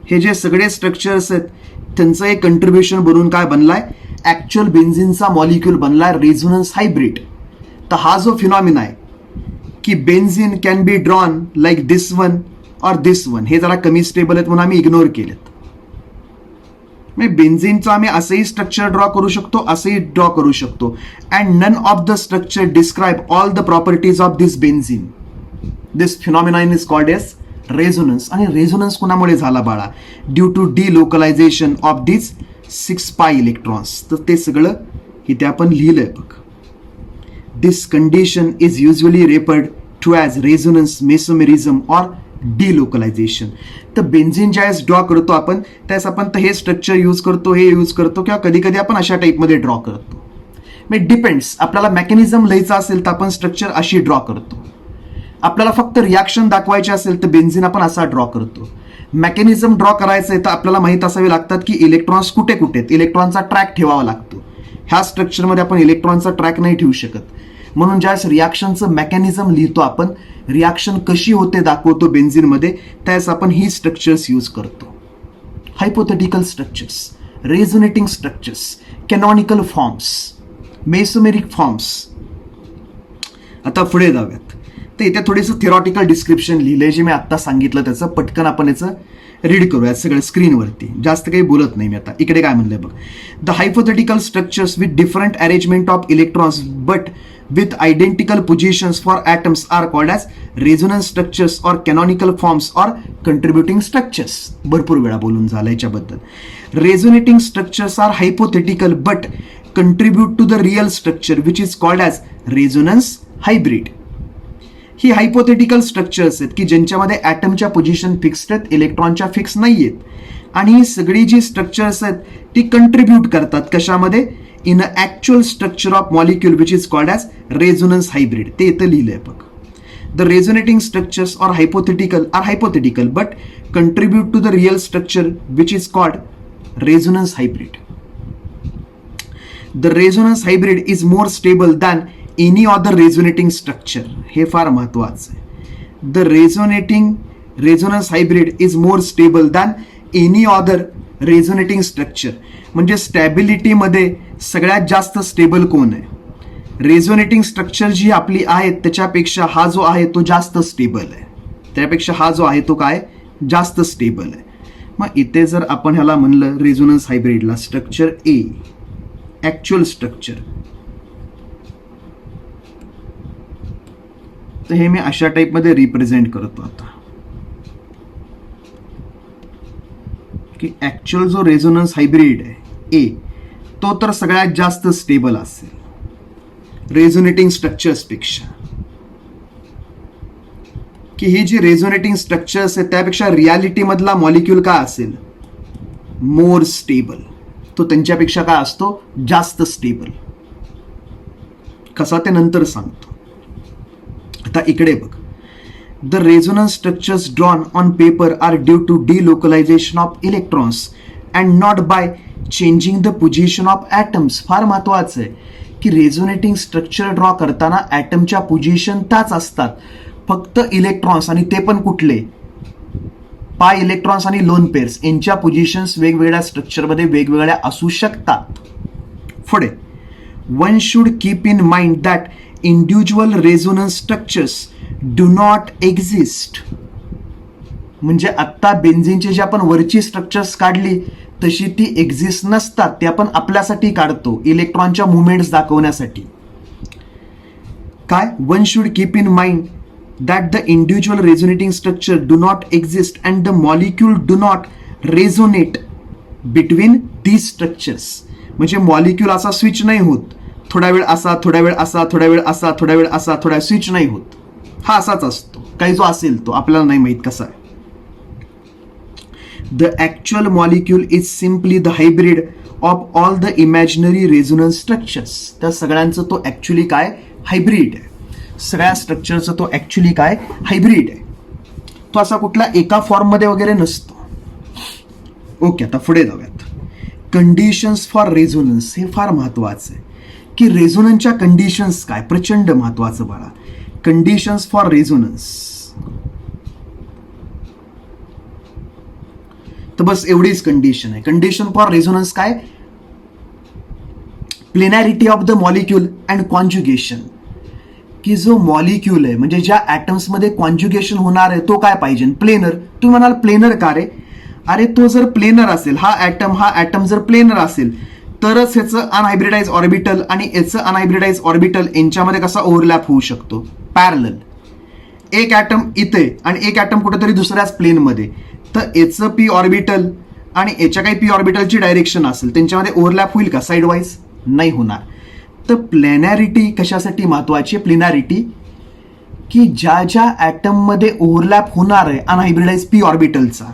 [SPEAKER 1] हे जे सगळे स्ट्रक्चर्स आहेत त्यांचं एक कंट्रीब्युशन बनून काय बनलाय? ऍक्च्युअल बेन्झिनचा मॉलिक्यूल बनलाय रेझोनन्स हायब्रिड. तर हा जो फिनॉमिना आहे की benzene can be drawn like this one और दिस वन, हे जरा कमी स्टेबल आहेत म्हणून आम्ही इग्नोर केलेत. बेन्झिनचं आम्ही असंही स्ट्रक्चर ड्रॉ करू शकतो, असंही ड्रॉ करू शकतो. And none of the structure describe all the properties of this benzene. This phenomenon is called as resonance. आणि रेझोनन्स कुणामुळे झाला बाळा? Due to delocalisation of this 6 pi electrons. तर ते सगळं इथे आपण लिहिलंय बघ. This condition is usually referred to as resonance mesomerism or delocalisation. तर बेन्झिन ज्यावेळेस ड्रॉ करतो आपण त्यावेळेस आपण हे स्ट्रक्चर यूज करतो, हे यूज करतो, किंवा कधी कधी आपण अशा टाईपमध्ये ड्रॉ करतो. म्हणजे डिपेंड्स. आपल्याला मेकॅनिझम लिहायचा असेल तर आपण स्ट्रक्चर अशी ड्रॉ करतो. आपल्याला फक्त रिॲक्शन दाखवायची असेल तर बेन्झिन आपण असा ड्रॉ करतो. मेकॅनिझम ड्रॉ करायचं आहे तर आपल्याला माहित असावे लागतात की इलेक्ट्रॉन्स कुठे कुठे आहेत. इलेक्ट्रॉनचा ट्रॅक ठेवावा लागतो. ह्या स्ट्रक्चरमध्ये आपण इलेक्ट्रॉनचा ट्रॅक नाही ठेवू शकत. म्हणून ज्यावेळेस रिॲक्शनचं मेकॅनिझम लिहितो आपण, रिॲक्शन कशी होते दाखवतो बेन्झिनमध्ये, त्यावेळेस आपण ही स्ट्रक्चर्स यूज करतो. Hypothetical structures, resonating structures, canonical forms, mesomeric forms. आता पुढे जाऊयात. तर इथे थोडीसं थिअरॉटिकल डिस्क्रिप्शन लिहिलंय जे मी आत्ता सांगितलं त्याचं. पटकन आपण याचं रीड करूयात सगळं स्क्रीनवरती. जास्त काही बोलत नाही मी आता. इकडे काय म्हणलंय बघ. The hypothetical structures with different arrangement of electrons but with identical positions for atoms are called as resonance structures or canonical forms or contributing structures. भरपूर वेळा बोलून झालं याच्याबद्दल. Resonating structures are hypothetical but contribute to the real structure which is called as resonance hybrid. He hypothetical structures आहेत की ज्यांच्यामध्ये ॲटमच्या position fixed आहेत, इलेक्ट्रॉनच्या फिक्स नाही आहेत, आणि ही सगळी जी स्ट्रक्चर्स आहेत ती कंट्रीब्यूट करतात कशामध्ये, in a actual structure of molecule which is called as resonance hybrid. ते इथं लिहिलंय बघ. The resonating structures are hypothetical but contribute to the real structure which is called resonance hybrid. The resonance hybrid is more stable than any other resonating structure. हे फार महत्वाचं आहे. The resonance hybrid is more stable than any other resonating structure. म्हणजे स्टॅबिलिटीमध्ये सगळ्यात जास्त stable कोण आहे? रेझोनेटिंग स्ट्रक्चर जी आपली आहेत त्याच्यापेक्षा हा जो आहे तो जास्त स्टेबल आहे. त्यापेक्षा हा जो आहे तो काय जास्त स्टेबल आहे. मग इथे जर आपण ह्याला म्हणलं रेझोनन्स हायब्रिडला स्ट्रक्चर ए, ॲक्च्युअल स्ट्रक्चर, तर हे मी अशा टाईपमध्ये रिप्रेझेंट करतो आता की ॲक्च्युअल जो रेझोनन्स हायब्रिड आहे ए, तो तर सगळ्यात जास्त स्टेबल असेल रेझोनेटिंग स्ट्रक्चर्सपेक्षा. की ही जी रेझोनेटिंग स्ट्रक्चर्स आहे त्यापेक्षा रियालिटीमधला मॉलिक्यूल काय असेल, मोर स्टेबल. तो त्यांच्यापेक्षा काय असतो, जास्त स्टेबल. कसा ते नंतर सांगतो. आता इकडे बघ. The resonance structures drawn on paper are due to delocalisation of electrons and not by changing the position of atoms. फार महत्वाचं आहे की रेझोनेटिंग स्ट्रक्चर ड्रॉ करताना ॲटमच्या पोझिशन त्याच असतात, फक्त इलेक्ट्रॉन्स, आणि ते पण कुठले, पाय इलेक्ट्रॉन्स आणि लोन पेअर्स यांच्या पोझिशन्स वेगवेगळ्या स्ट्रक्चरमध्ये वेगवेगळ्या असू शकतात. पुढे, one should keep in mind that individual resonance structures do not exist. म्हणजे आत्ता बेन्झिनची जी आपण वरची स्ट्रक्चर्स काढली तशी ती एक्झिस्ट नसतात, ते आपण आपल्यासाठी काढतो इलेक्ट्रॉनच्या मुवमेंट्स दाखवण्यासाठी. काय, one should keep in mind that the individual resonating structure do not exist and the molecule do not resonate between these structures. म्हणजे मॉलिक्यूल असा स्विच नाही होत, थोडा वेळ असा, थोडा वेळ असा, थोडा वेळ असा, थोडा वेळ असा, थोडा स्विच नाही होत. हा असाच असतो, काही जो असेल तो आपल्याला नाही माहित कसा आहे. The actual molecule is simply the hybrid of all the imaginary resonance structures. त्या सगळ्यांचं तो ॲक्च्युली काय हायब्रिड आहे. सगळ्या स्ट्रक्चरचा तो ॲक्च्युली काय हायब्रिड आहे. तो असा कुठला एका फॉर्ममध्ये वगैरे नसतो. ओके, आता पुढे जाऊयात. Conditions for resonance. हे फार महत्वाचं आहे की रेझोनन्सच्या कंडिशन्स काय, प्रचंड महत्वाचं बाळा. Conditions for resonance. तर बस एवढीच कंडिशन आहे. कंडिशन फॉर रेझोनन्स काय, प्लेनॅरिटी ऑफ द मॉलिक्यूल अँड कॉन्ज्युगेशन. की जो मॉलिक्यूल आहे म्हणजे ज्या ॲटम्समध्ये कॉन्ज्युगेशन होणार आहे तो काय पाहिजे, प्लेनर. तुम्ही म्हणाल प्लेनर का रे? अरे तो जर प्लेनर असेल, हा ॲटम जर प्लेनर असेल तरच ह्याचं अनहायब्रिडाइज ऑर्बिटल आणि याचं अनहायब्रिडाइज ऑर्बिटल यांच्यामध्ये कसा ओव्हरलॅप होऊ शकतो, पॅरलल. एक ॲटम इथे आणि एक ॲटम कुठेतरी दुसऱ्याच प्लेनमध्ये, तर याचं पी ऑर्बिटल आणि याच्या काही पी ऑर्बिटलची डायरेक्शन असेल त्यांच्यामध्ये ओव्हरलॅप होईल का, साईड वाईज नाही होणार. तर प्लेनॅरिटी कशासाठी महत्वाची आहे, प्लेनॅरिटी की ज्या ज्या ॲटममध्ये ओव्हरलॅप होणार आहे अनहायब्रिडाइज पी ऑर्बिटलचा,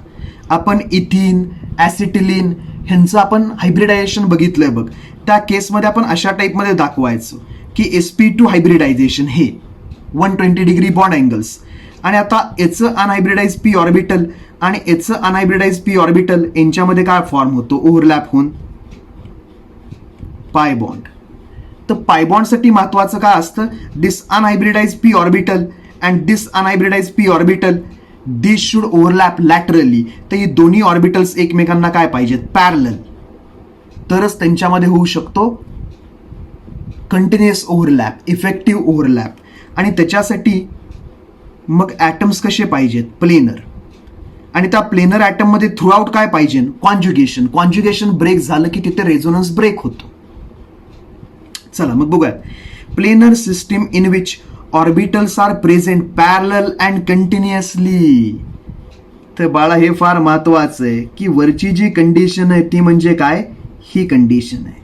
[SPEAKER 1] आपण इथिन, ॲसिटिलिन ह्यांचं आपण हायब्रिडायझेशन बघितलंय बघ, त्या केसमध्ये आपण अशा टाईपमध्ये दाखवायचो की sp2 हायब्रिडायझेशन हे 120 डिग्री बॉन्ड अँगल्स, आणि आता याचं अनहायब्रिडाइज पी ऑर्बिटल आणि याचं अनहायब्रिडाइज पी ऑर्बिटल यांच्यामध्ये काय फॉर्म होतो, ओव्हरलॅप होऊन पाय बॉन्ड. तर पाय बॉन्डसाठी महत्वाचं काय असतं, this unhybridise p orbital and this unhybridise p orbital this should overlap laterally. तर ही दोन्ही ऑर्बिटल्स एकमेकांना काय पाहिजेत, पॅरलल, तरच त्यांच्यामध्ये होऊ शकतो कंटिन्युअस ओव्हरलॅप, इफेक्टिव्ह ओव्हरलॅप. आणि त्याच्यासाठी मग ॲटम्स कसे पाहिजेत, प्लेनर. आणि त्या प्लेनर ॲटममध्ये थ्रूआउट काय पाहिजे, कॉन्ज्युगेशन. कॉन्ज्युगेशन ब्रेक झालं की तिथे रेझोनन्स ब्रेक होतो. चला मग बघूयात. Planar system in which orbitals are present parallel and continuously. तर बाळा हे फार महत्वाचं आहे की वरची जी कंडिशन आहे ती म्हणजे काय, ही कंडिशन आहे.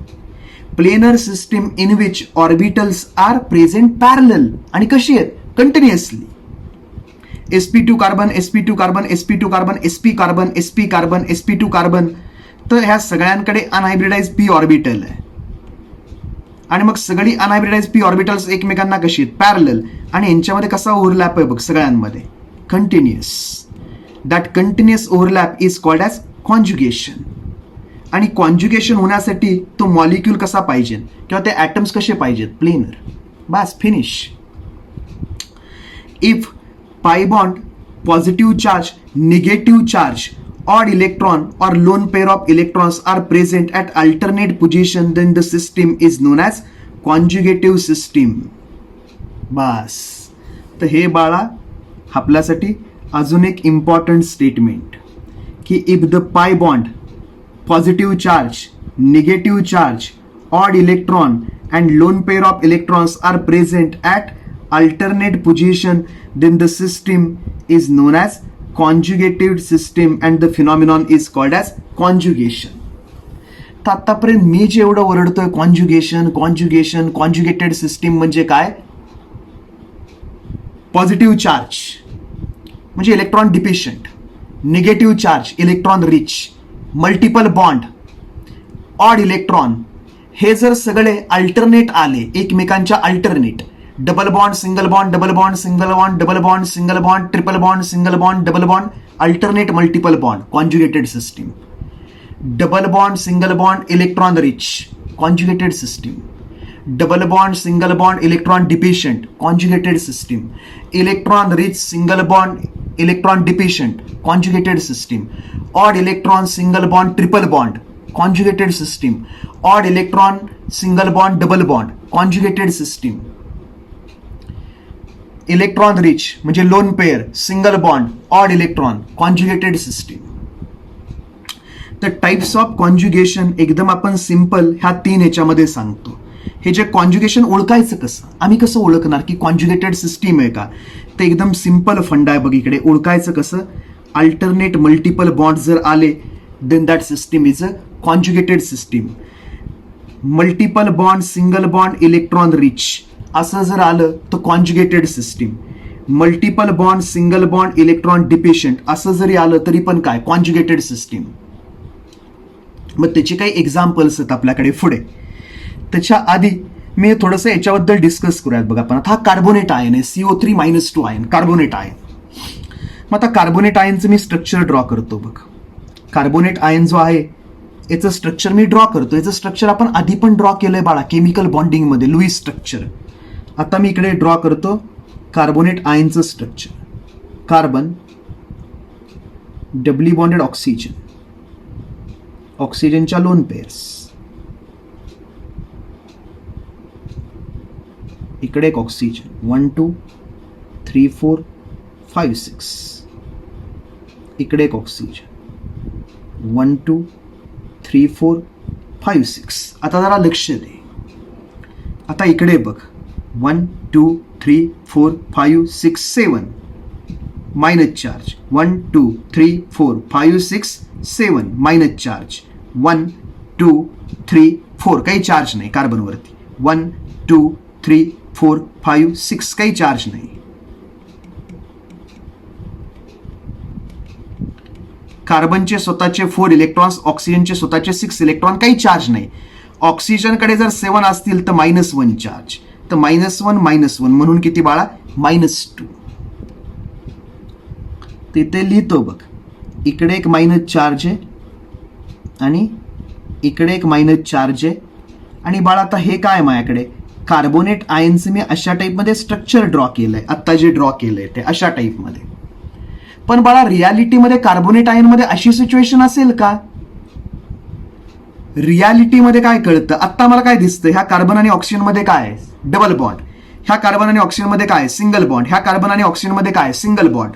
[SPEAKER 1] Planar system in which orbitals are present parallel आणि कशी आहेत, continuously. sp2 carbon, sp2 carbon, sp2 carbon, sp carbon, sp carbon, sp2 carbon. तर ह्या सगळ्यांकडे अनहायब्रिडाइज p ऑर्बिटल आहे आणि मग सगळी अनहायब्रिडाइज p ऑर्बिटल्स एकमेकांना कशी आहेत, पॅरलल. आणि यांच्यामध्ये कसा ओव्हरलॅप आहे बघ सगळ्यांमध्ये, continuous. That continuous overlap is called as conjugation. आणि कॉन्ज्युगेशन होण्यासाठी तो मॉलिक्यूल कसा पाहिजे किंवा ते ॲटम्स कसे पाहिजेत, planar. Bus finish. If pi bond, positive charge, negative charge, odd electron or lone pair of electrons are present at alternate position, then the system is known as conjugative system. बस. तर हे बाळा आपल्यासाठी अजून एक important statement की if the pi bond, positive charge, negative charge, odd electron and lone pair of electrons are present at alternate position, then the system is known as conjugated system and the phenomenon is called as conjugation. तर आतापर्यंत मी जे एवढं ओरडतोय कॉन्ज्युगेशन कॉन्ज्युगेशन conjugated system म्हणजे काय, positive charge म्हणजे electron deficient, negative charge electron rich, multiple bond, odd electron, हे जर सगळे अल्टरनेट आले एकमेकांच्या alternate, double bond single bond, double bond single bond, double bond single bond, triple bond single bond, double bond, alternate multiple bond, conjugated system. Double bond single bond electron rich, conjugated system. Double bond single bond electron deficient, conjugated system. Electron rich single bond electron deficient, conjugated system. Odd electron single bond triple bond, conjugated system. Odd electron single bond double bond, conjugated system. Electron rich म्हणजे lone pair, single bond, odd electron, conjugated system. तर types of conjugation एकदम आपण simple ह्या 3 ह्याच्यामध्ये सांगतो. हे जे कॉन्ज्युगेशन ओळखायचं कसं, आम्ही कसं ओळखणार की कॉन्ज्युगेटेड सिस्टीम आहे का, ते एकदम सिंपल फंडा आहे बघ. इकडे ओळखायचं कसं, अल्टरनेट मल्टिपल बॉन्ड जर आले then that system is a conjugated system. Multiple bond single bond electron rich असं जर आलं तर conjugated system. Multiple bond single bond electron deficient असं जरी आलं तरी पण काय, कॉन्ज्युगेटेड सिस्टीम. मग त्याचे काही एक्झाम्पल्स आहेत आपल्याकडे पुढे. त्याच्या आधी मी थोडंसं याच्याबद्दल डिस्कस करूयात बघा. आपण हा कार्बोनेट आयन आहे, CO3-2 आयन, कार्बोनेट आयन. मग आता कार्बोनेट आयनचं मी स्ट्रक्चर ड्रॉ करतो बघ. कार्बोनेट आयन जो आहे याचं स्ट्रक्चर मी ड्रॉ करतो. याचं स्ट्रक्चर आपण आधी पण ड्रॉ केलंय बाळा, केमिकल बॉन्डिंगमध्ये, लुईस स्ट्रक्चर. आता मी इकडे ड्रॉ करतो कार्बोनेट आयनचं structure. Carbon, doubly bonded oxygen, ऑक्सिजनच्या लोन पेअर्स, इकडे एक ऑक्सिजन, 1 2 3 4 5 6, इकडे एक ऑक्सिजन, 1 2 3 4 5 6. आता जरा लक्ष दे. आता इकडे बघ, 1 2 3 4 5 6 7, मायनस चार्ज, 1 2 3 4 5 6 7, मायनस चार्ज, 1 2 3 4, काही चार्ज नाही कार्बनवरती, 1 2 3 4 5 6, काही चार्ज नाही. कार्बनचे स्वतःचे 4 इलेक्ट्रॉन्स, ऑक्सिजनचे स्वतःचे 6 इलेक्ट्रॉन, काही चार्ज नाही. ऑक्सिजनकडे जर 7 असतील तर -1 चार्ज, तर -1 म्हणून किती बाळा, -2. तिथे लिहितो बघ, इकडे एक मायनस चार्ज आहे आणि इकडे एक मायनस चार्ज आहे. आणि बाळा आता हे काय माझ्याकडे, कार्बोनेट आयनचं मी अशा टाईपमध्ये स्ट्रक्चर ड्रॉ केलंय, आत्ता जे ड्रॉ केलंय ते अशा टाईपमध्ये. पण बाळा रियालिटीमध्ये कार्बोनेट आयनमध्ये अशी सिच्युएशन असेल का? रियालिटीमध्ये काय कळतं, आत्ता मला काय दिसतं, ह्या कार्बन आणि ऑक्सिजन मध्ये काय आहे, डबल बॉन्ड. ह्या कार्बन आणि ऑक्सिजन मध्ये काय, सिंगल बॉन्ड. ह्या कार्बन आणि ऑक्सिजन मध्ये काय, सिंगल बॉन्ड.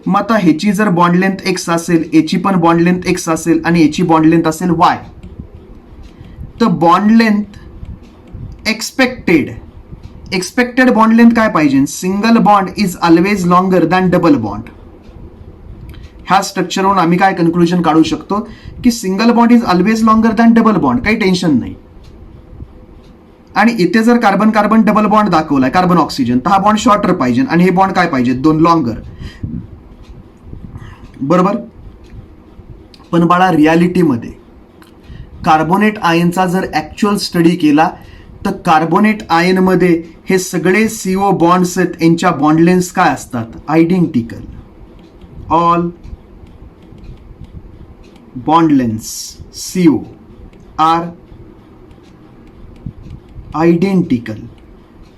[SPEAKER 1] मग आता ह्याची जर बॉन्ड लेंथ x असेल, याची पण बॉन्ड लेंथ x असेल आणि याची बॉन्ड लेंथ असेल y, तर bond length expected expected bond length काय पाहिजे, single bond is always longer than double bond. ह्या स्ट्रक्चरवरून आम्ही काय कन्क्लुजन काढू शकतो की single bond is always longer than double bond, काही टेन्शन नाही. आणि इथे जर कार्बन कार्बन डबल बॉन्ड दाखवलाय, कार्बन ऑक्सिजन, तर हा बॉन्ड शॉर्टर पाहिजे आणि हे बॉन्ड काय पाहिजे, दोन लॉंगर. बरोबर. पण बाळा रियालिटीमध्ये कार्बोनेट आयनचा जर ऍक्च्युअल स्टडी केला तर कार्बोनेट आयन मध्ये हे सगळे सीओ बॉन्ड्स आहेत, यांच्या बॉन्ड लेन्थ काय असतात, identical. All bond lengths CO are identical.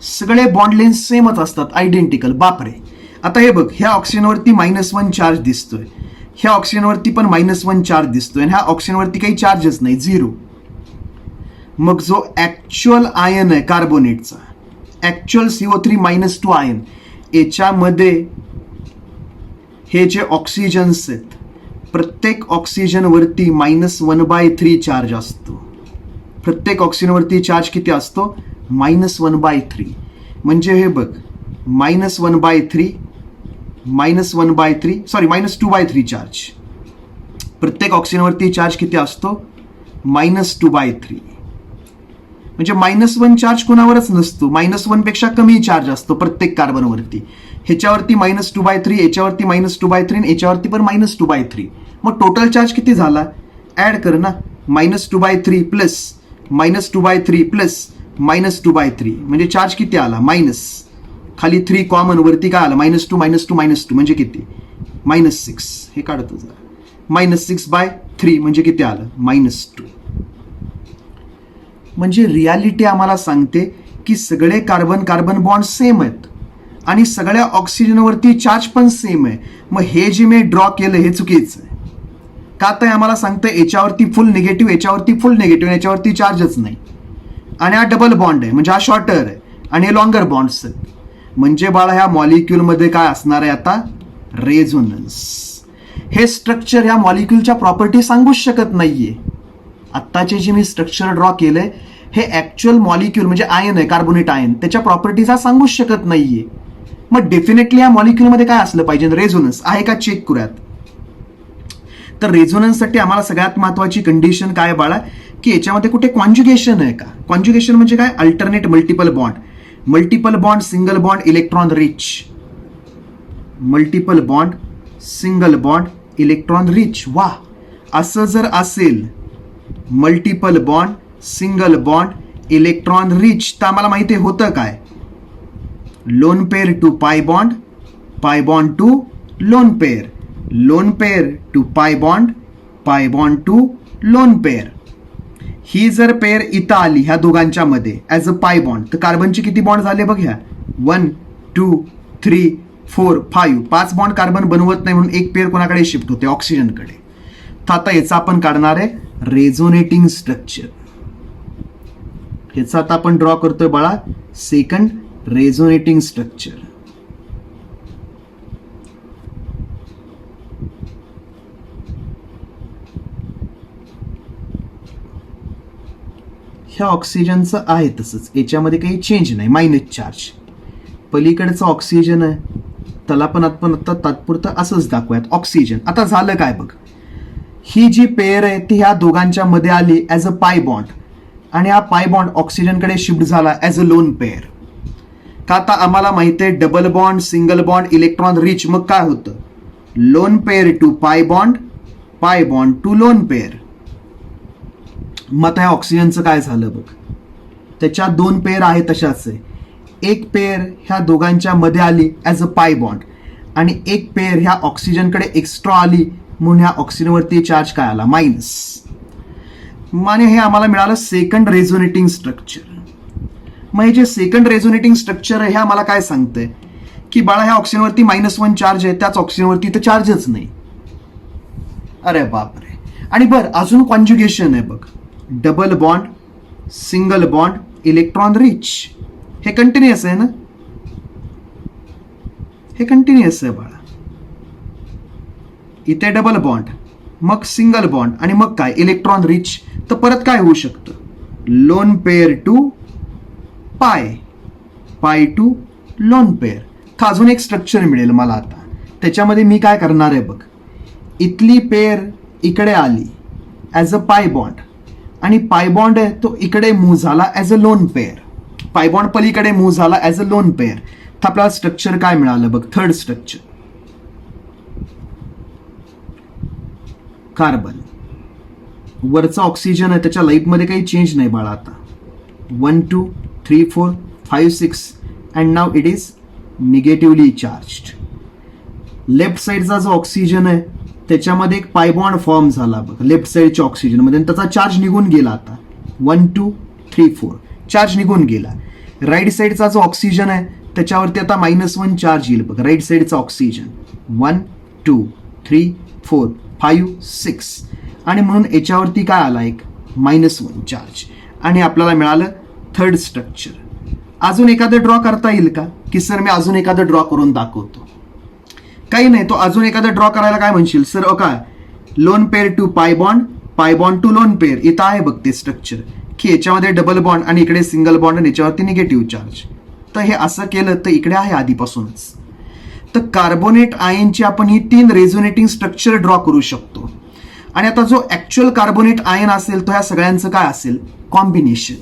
[SPEAKER 1] सगळे बॉन्ड लेन्थ सेमच असतात, आयडेंटिकल. बापरे. आता हे बघ, ह्या ऑक्सिजनवरती -1 चार्ज दिसतोय, ह्या ऑक्सिजनवरती पण -1 चार्ज दिसतोय, आणि ह्या ऑक्सिजनवरती काही चार्जच नाही, 0. मग जो ऍक्च्युअल आयन आहे कार्बोनेटचा, ऍक्च्युअल CO3-2 आयन, याच्यामध्ये हे जे ऑक्सिजन्स आहेत, प्रत्येक ऑक्सिजनवरती -1/3 चार्ज असतो. प्रत्येक ऑक्सिजनवरती चार्ज किती असतो, -1/3. म्हणजे हे बघ, -2/3 चार्ज. प्रत्येक ऑक्सिजनवरती चार्ज किती असतो, -2/3. म्हणजे -1 चार्ज कोणावरच नसतो, -1 पेक्षा कमी चार्ज असतो प्रत्येक कार्बनवरती. ह्याच्यावरती -2/3, याच्यावरती -2/3, आणि याच्यावरती पण -2/3. मग टोटल चार्ज किती झाला, ऍड कर ना, -2/3 प्लस -2/3 प्लस -2/3, म्हणजे चार्ज किती आला, मायनस. खाली 3 कॉमन, वरती काय आलं, -2 -2 म्हणजे किती, -6. हे काढतो जरा, -6/3 म्हणजे किती आलं, -2. म्हणजे रियालिटी आम्हाला सांगते की सगळे कार्बन कार्बन बॉन्ड सेम आहेत आणि सगळ्या ऑक्सिजनवरती चार्ज पण सेम आहे. मग हे जे मी ड्रॉ केलं हे चुकीचं आहे का, तर आम्हाला सांगतं याच्यावरती फुल निगेटिव्ह, याच्यावरती फुल निगेटिव्ह, याच्यावरती चार्जच नाही, आणि हा डबल बॉन्ड आहे म्हणजे हा शॉर्टर आहे, आणि हे लॉंगर बॉन्ड्स आहेत. म्हणजे बाळा ह्या मॉलिक्यूलमध्ये काय असणार आहे आता, रेझोनन्स. हे स्ट्रक्चर ह्या मॉलिक्यूलच्या प्रॉपर्टी सांगूच शकत नाहीये. आत्ताचे जे मी स्ट्रक्चर ड्रॉ केलंय हे ऍक्च्युअल मॉलिक्यूल म्हणजे आयन आहे, कार्बोनेट आयन, त्याच्या प्रॉपर्टीचा सांगूच शकत नाहीये. मग डेफिनेटली या मॉलिक्यूलमध्ये काय असलं पाहिजे, रेझोनन्स आहे का चेक करूयात. तर रेझोनन्ससाठी आम्हाला सगळ्यात महत्वाची कंडिशन काय बाळा, की याच्यामध्ये कुठे कॉन्ज्युगेशन आहे का. कॉन्ज्युगेशन म्हणजे काय, alternate multiple bond. Multiple bond, single bond, electron rich. Multiple bond, single bond, electron rich. वा. असं जर असेल multiple bond, single bond, electron rich, तर आम्हाला माहिती होतं काय, lone pair to pi bond, pi bond to lone pair, lone pair to pi bond to lone pair. ही जर पेअर इथं आली ह्या दोघांच्या मध्ये ऍज अ पाय बॉन्ड, तर कार्बनचे किती बॉन्ड झाले बघ, ह्या 1 2 3 4 5, 5 बॉन्ड कार्बन बनवत नाही म्हणून एक पेअर कोणाकडे शिफ्ट होते, ऑक्सिजनकडे. तर आता याचा आपण काढणार आहे रेझोनेटिंग स्ट्रक्चर. याचा आता आपण ड्रॉ करतोय बाळा सेकंड रेझोनेटिंग स्ट्रक्चर. ह्या ऑक्सिजनचं आहे तसंच, याच्यामध्ये काही चेंज नाही, मायनस चार्ज. पलीकडचं ऑक्सिजन आहे, त्याला पण आपण आता तात्पुरतं असंच दाखवूयात, ऑक्सिजन. आता झालं काय बघ, ही जी पेअर आहे ती ह्या दोघांच्या मध्ये आली ऍज अ पाय बॉन्ड, आणि हा पाय बॉन्ड ऑक्सिजनकडे शिफ्ट झाला ऍज अ लोन पेअर. का, आता आम्हाला माहिती आहे double bond, single bond, electron rich, मग काय होतं, loan pair to pi bond to lone pair. मग ह्या ऑक्सिजनचं काय झालं बघ, त्याच्या 2 पेअर आहे तशाच आहे. एक पेअर ह्या दोघांच्या मध्ये आली ऍज अ पाय बॉन्ड, आणि एक पेअर ह्या ऑक्सिजनकडे एक्स्ट्रा आली म्हणून ह्या ऑक्सिजनवरती चार्ज काय आला, मायनस. आणि हे आम्हाला मिळालं सेकंड रेझोनेटिंग स्ट्रक्चर. मग हे जे सेकंड रेझोनेटिंग स्ट्रक्चर आहे हे आम्हाला काय सांगतंय की बाळा ह्या ऑक्सिजनवरती -1 चार्ज आहे, त्याच ऑक्सिजनवरती तर चार्जच नाही. अरे बापरे. आणि बरं अजून कॉन्ज्युगेशन आहे बघ, double bond, single bond, electron rich. हे कंटिन्युअस आहे ना, हे कंटिन्युअस आहे बाळा. इथे डबल बॉन्ड, मग सिंगल बॉन्ड, आणि मग काय इलेक्ट्रॉन रिच. तर परत काय होऊ शकतं, loan pair to pi pi to lone pair. तर अजून एक स्ट्रक्चर मिळेल मला आता. त्याच्यामध्ये मी काय करणार आहे बघ, इथली पेअर इकडे आली ॲज अ पाय बॉन्ड, आणि पाय बॉन्ड आहे तो इकडे मूव्ह झाला as a lone pair. Pi bond पलीकडे मूव्ह झाला ॲज अ लोन पेअर. तर आपल्याला स्ट्रक्चर काय मिळालं बघ, थर्ड स्ट्रक्चर. कार्बन वरचा ऑक्सिजन आहे, त्याच्या लाईफमध्ये काही चेंज नाही बाळा आता. 1 2 3 4 5 6 and now it is negatively charged. Left साईडचा जो ऑक्सिजन आहे त्याच्यामध्ये एक पाय बॉन्ड फॉर्म झाला बघ लेफ्ट साईडच्या ऑक्सिजनमध्ये, आणि त्याचा चार्ज निघून गेला आता. 1 2 3 4 चार्ज निघून गेला. राईट साईडचा जो ऑक्सिजन आहे त्याच्यावरती आता -1 चार्ज येईल बघ. राईट साईडचा ऑक्सिजन 1 2 3 4 5 6, आणि म्हणून याच्यावरती काय आला एक -1 चार्ज, आणि आपल्याला मिळालं थर्ड स्ट्रक्चर. अजून एखादं ड्रॉ करता येईल का, की सर मी अजून एखादं ड्रॉ करून दाखवतो? काही नाही, तो अजून एखादं ड्रॉ करायला काय म्हणशील सर, काय lone pair to pi bond to lone pair. इथं आहे बघ ते स्ट्रक्चर, की याच्यामध्ये डबल बॉन्ड आणि इकडे सिंगल बॉन्ड आणि याच्यावरती निगेटिव्ह चार्ज. तर हे असं केलं तर इकडे आहे आधीपासूनच. तर कार्बोनेट आयनची आपण ही 3 रेझोनेटिंग स्ट्रक्चर ड्रॉ करू शकतो. आणि आता जो ऍक्च्युअल कार्बोनेट आयन असेल तो ह्या सगळ्यांचं काय असेल, कॉम्बिनेशन.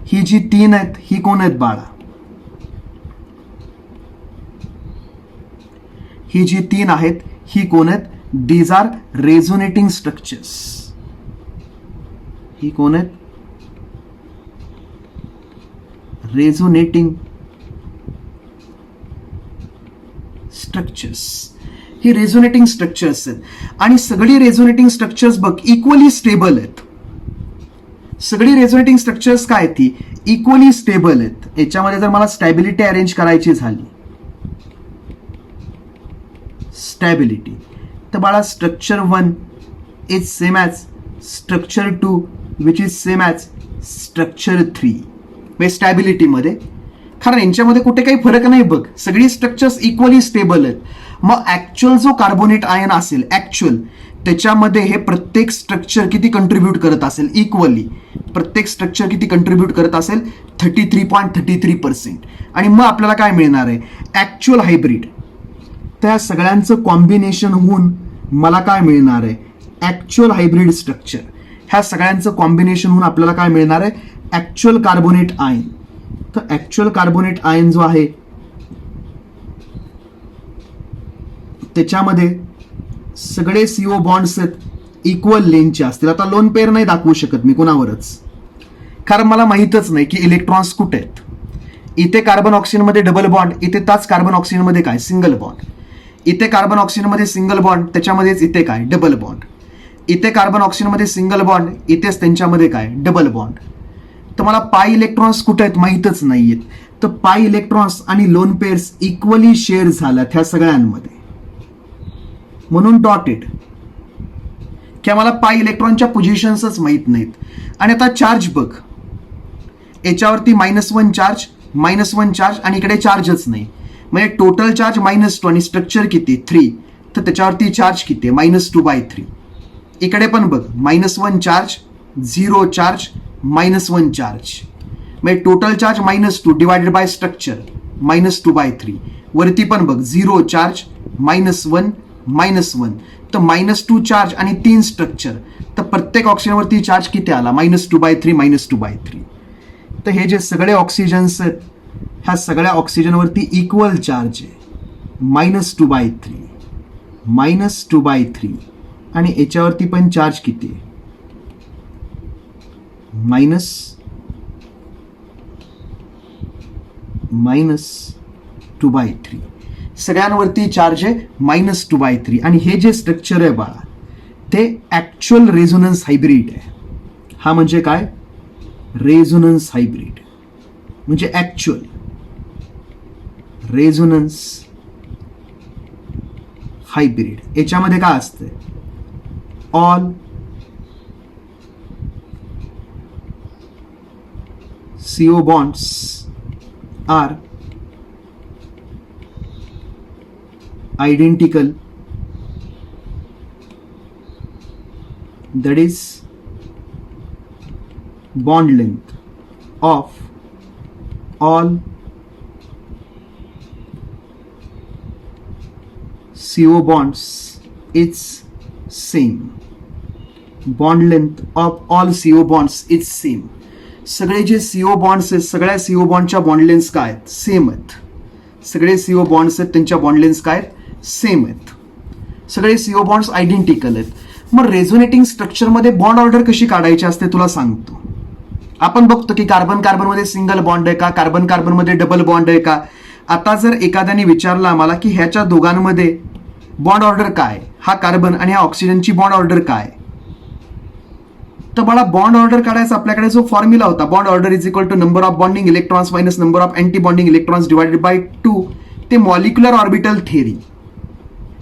[SPEAKER 1] ही जी 3 आहेत ही कोण आहेत बाळा, ही जी 3 आहेत ही कोण आहेत, दीज आर रेझोनेटिंग स्ट्रक्चर्स. ही कोण आहेत, रेझोनेटिंग स्ट्रक्चर्स. ही रेझोनेटिंग स्ट्रक्चर्स आहेत, आणि सगळी रेझोनेटिंग स्ट्रक्चर्स बघ इक्वली स्टेबल आहेत. सगळी रेझोनेटिंग स्ट्रक्चर्स काय आहेत, ती इक्वली स्टेबल आहेत. याच्यामध्ये जर मला स्टॅबिलिटी अरेंज करायची झाली, स्टॅबिलिटी, तर बाळा structure 1 is same as structure 2 which is same as structure 3. म्हणजे स्टॅबिलिटीमध्ये, कारण यांच्यामध्ये कुठे काही फरक नाही बघ, सगळी स्ट्रक्चर्स इक्वली स्टेबल आहेत. मग ऍक्च्युअल जो कार्बोनेट आयन असेल ऍक्च्युअल, त्याच्यामध्ये हे प्रत्येक स्ट्रक्चर किती कंट्रीब्यूट करत असेल, इक्वली प्रत्येक स्ट्रक्चर किती कंट्रीब्यूट करत असेल, 33.33%. आणि मग आपल्याला काय मिळणार आहे, ऍक्च्युअल हायब्रिड. त्या सगळ्यांचं कॉम्बिनेशन होऊन मला काय मिळणार आहे, ऍक्च्युअल हायब्रिड स्ट्रक्चर. ह्या सगळ्यांचं कॉम्बिनेशन होऊन आपल्याला काय मिळणार आहे, ऍक्च्युअल कार्बोनेट आयन. तर ऍक्च्युअल कार्बोनेट आयन जो आहे त्याच्यामध्ये सगळे CO बॉन्ड्स आहेत इक्वल लेंथचे असतील. आता लोन पेअर नाही दाखवू शकत मी कुणावरच, कारण मला माहीतच नाही की इलेक्ट्रॉन्स कुठे आहेत. इथे कार्बन ऑक्सिजनमध्ये डबल बॉन्ड, इथे त्याच कार्बन ऑक्सिजनमध्ये काय सिंगल बॉन्ड. इथे कार्बन ऑक्सिजनमध्ये सिंगल बॉन्ड, त्याच्यामध्येच इथे काय डबल बॉन्ड. इथे कार्बन ऑक्सिजनमध्ये सिंगल बॉन्ड, इथेच त्यांच्यामध्ये काय डबल बॉन्ड. तर मला पाय इलेक्ट्रॉन्स कुठे आहेत माहीतच नाहीयेत. तर पाय इलेक्ट्रॉन्स आणि लोन पेअर्स इक्वली शेअर झाल्यात ह्या सगळ्यांमध्ये, म्हणून डॉटेड. की मला पाय इलेक्ट्रॉनच्या पोझिशन्सच माहीत नाहीत. आणि आता चार्ज बघ, याच्यावरती -1 चार्ज, -1 चार्ज, आणि इकडे चार्जच नाही. म्हणजे टोटल चार्ज -2 आणि स्ट्रक्चर किती 3, तर त्याच्यावरती चार्ज किती -2/3. इकडे पण बघ -1 चार्ज, 0 चार्ज, -1 चार्ज. म्हणजे total charge -2 divided by structure -2/3. वरती पण बघ 0 चार्ज, -1 -1. तर -2 चार्ज आणि 3 स्ट्रक्चर, तर प्रत्येक ऑक्सिजनवरती चार्ज किती आला, -2/3 -2/3. तर हे जे सगळे ऑक्सिजन्स आहेत ह्या सगळ्या ऑक्सिजनवरती इक्वल चार्ज आहे, -2/3 -2/3. आणि याच्यावरती पण चार्ज किती आहे, -2/3. सगळ्यांवरती चार्ज आहे -2/3. आणि हे जे स्ट्रक्चर आहे बाळा ते ऍक्च्युअल रेझोनन्स हायब्रिड आहे. हा म्हणजे काय, रेझोनन्स हायब्रिड म्हणजे ऍक्च्युअल रेझोनन्स हायब्रिड. याच्यामध्ये काय असतंय, all CO bonds are identical, that is bond length of all CO bonds is same. Bond length of all CO bonds is same. सगळे जे CO bonds आहेत सगळ्या CO बॉन्डच्या बॉन्ड लेन्थ काय आहेत same आहेत. सगळे CO bonds आहेत त्यांच्या बॉन्ड लेन्थ काय आहेत सेम आहेत. सगळे CO bonds आयडेंटिकल आहेत. मग रेझोनेटिंग स्ट्रक्चरमध्ये बॉन्ड ऑर्डर कशी काढायची असते तुला सांगतो. आपण बघतो की कार्बन कार्बनमध्ये सिंगल बॉन्ड आहे का, कार्बन कार्बनमध्ये डबल बॉन्ड आहे का. आता जर एखाद्याने विचारलं आम्हाला की ह्याच्या दोघांमध्ये बॉन्ड ऑर्डर काय, हा कार्बन आणि हा ऑक्सिजनची बॉन्ड ऑर्डर काय, तर मला बॉन्ड ऑर्डर काढायचा आपल्याकडे जो फॉर्म्युला होता bond order is equal to number of bonding electrons minus number of anti bonding electrons divided by 2, ते मॉलिक्युलर ऑर्बिटल थेअरी.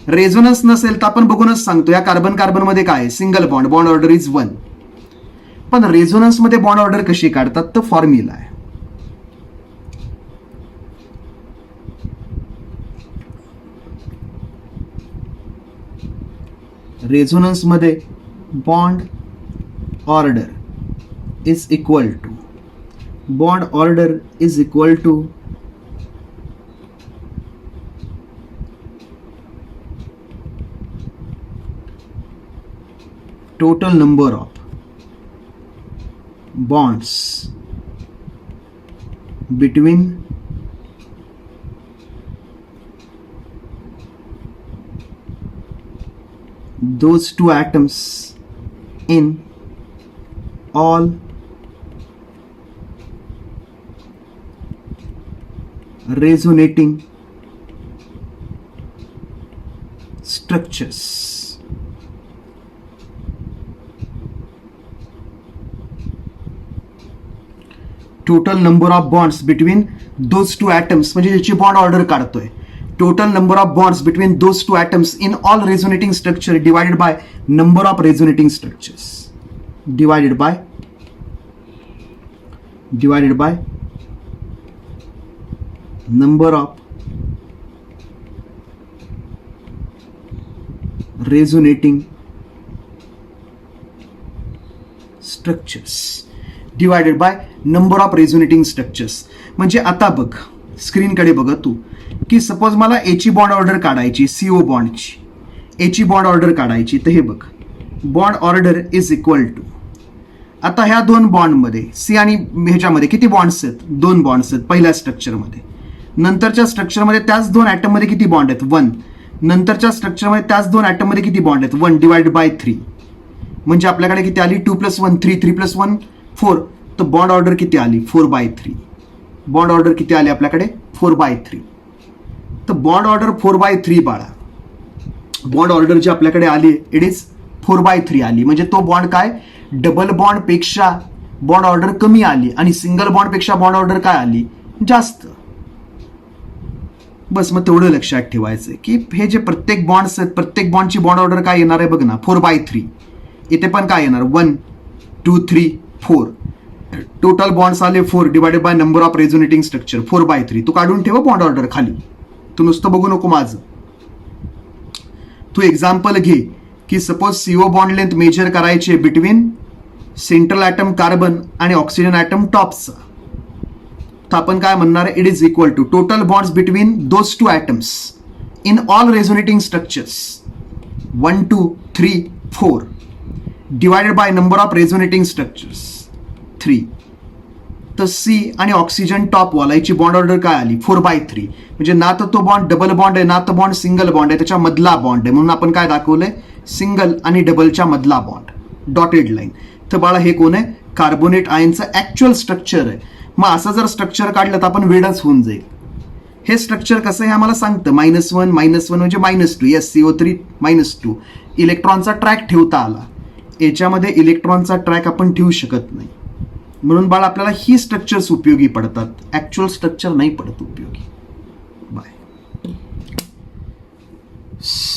[SPEAKER 1] रेझोनन्स नसेल तर आपण बघूनच सांगतो या कार्बन कार्बनमध्ये काय आहे single bond, bond order is 1. पण रेझोनन्समध्ये बॉन्ड ऑर्डर कशी काढतात तर फॉर्म्युला आहे. रेझोनन्समध्ये bond order is equal to total number of bonds between those two atoms in all resonating structures. Total number of bonds between those two atoms म्हणजे ज्याची bond order काढतोय. Total number of bonds between those two atoms in all resonating structure divided by number of resonating structures divided by number of resonating structures divided by number of resonating structures. म्हणजे आता बघ स्क्रीनकडे बघ तू की suppose मला एची bond order काढायची CO बॉन्डची, एची बॉन्ड ऑर्डर काढायची. तर हे बघ bond order is equal to, आता ह्या दोन बॉन्डमध्ये सी आणि ह्याच्यामध्ये किती बॉन्ड्स आहेत 2 बॉन्ड्स आहेत पहिल्या स्ट्रक्चरमध्ये. नंतरच्या स्ट्रक्चरमध्ये त्याच 2 ॲटममध्ये किती बॉन्ड आहेत 1. नंतरच्या स्ट्रक्चरमध्ये त्याच 2 ॲटममध्ये किती बॉन्ड आहेत 1 डिवाइड बाय 3. म्हणजे आपल्याकडे किती आली 2 + 1 3, 3 + 1 4. तर बॉन्ड ऑर्डर किती आली 4/3. बॉन्ड ऑर्डर किती आली आपल्याकडे 4/3. तर बॉन्ड ऑर्डर 4/3 बाळा. बॉन्ड ऑर्डर जी आपल्याकडे आली इट इज 4/3 आली. म्हणजे तो बॉन्ड काय डबल बॉन्ड पेक्षा बॉन्ड ऑर्डर कमी आली आणि सिंगल बॉन्ड पेक्षा बॉन्ड ऑर्डर काय आली जास्त. बस मग तेवढं लक्षात ठेवायचं की हे जे प्रत्येक बॉन्ड्स आहेत प्रत्येक बॉन्डची बॉन्ड ऑर्डर काय येणार आहे बघ ना 4/3. इथे पण काय येणार 1 2 3 4. टोटल बॉन्ड्स आले 4 divided by number of resonating structure 4/3. तू काढून ठेव बॉन्ड ऑर्डर खाली, तू नुसतं बघू नको माझं. तू एक्झाम्पल घे की suppose CO bond length measure करायचे बिटवीन सेंट्रल ॲटम कार्बन आणि ऑक्सिजन ॲटम टॉपचा. तर आपण काय म्हणणार आहे it is equal to total bonds between those two atoms in all resonating structures 1 2 3 4 divided by number of resonating structures 3. तर C आणि ऑक्सिजन टॉप वालायची बॉन्ड ऑर्डर काय आली 4/3. म्हणजे ना तर तो बॉन्ड डबल बॉन्ड आहे ना तर बॉन्ड सिंगल बॉन्ड आहे, त्याच्या मधला बॉन्ड आहे. म्हणून आपण काय दाखवलंय सिंगल आणि डबलच्या मधला बॉन्ड डॉटेड लाईन. तर बाळा हे कोण आहे कार्बोनेट आयनचं ॲक्च्युअल स्ट्रक्चर आहे. मग असं जर स्ट्रक्चर काढलं तर आपण वेडच होऊन जाईल. हे स्ट्रक्चर कसं आहे आम्हाला सांगतं -1 म्हणजे -2. Yes CO3 -2. इलेक्ट्रॉनचा ट्रॅक ठेवता आला. याच्यामध्ये इलेक्ट्रॉनचा ट्रॅक आपण ठेवू शकत नाही. म्हणून बाळा आपल्याला ही स्ट्रक्चर्स उपयोगी पडतात, ॲक्च्युअल स्ट्रक्चर नाही पडत उपयोगी. बाय.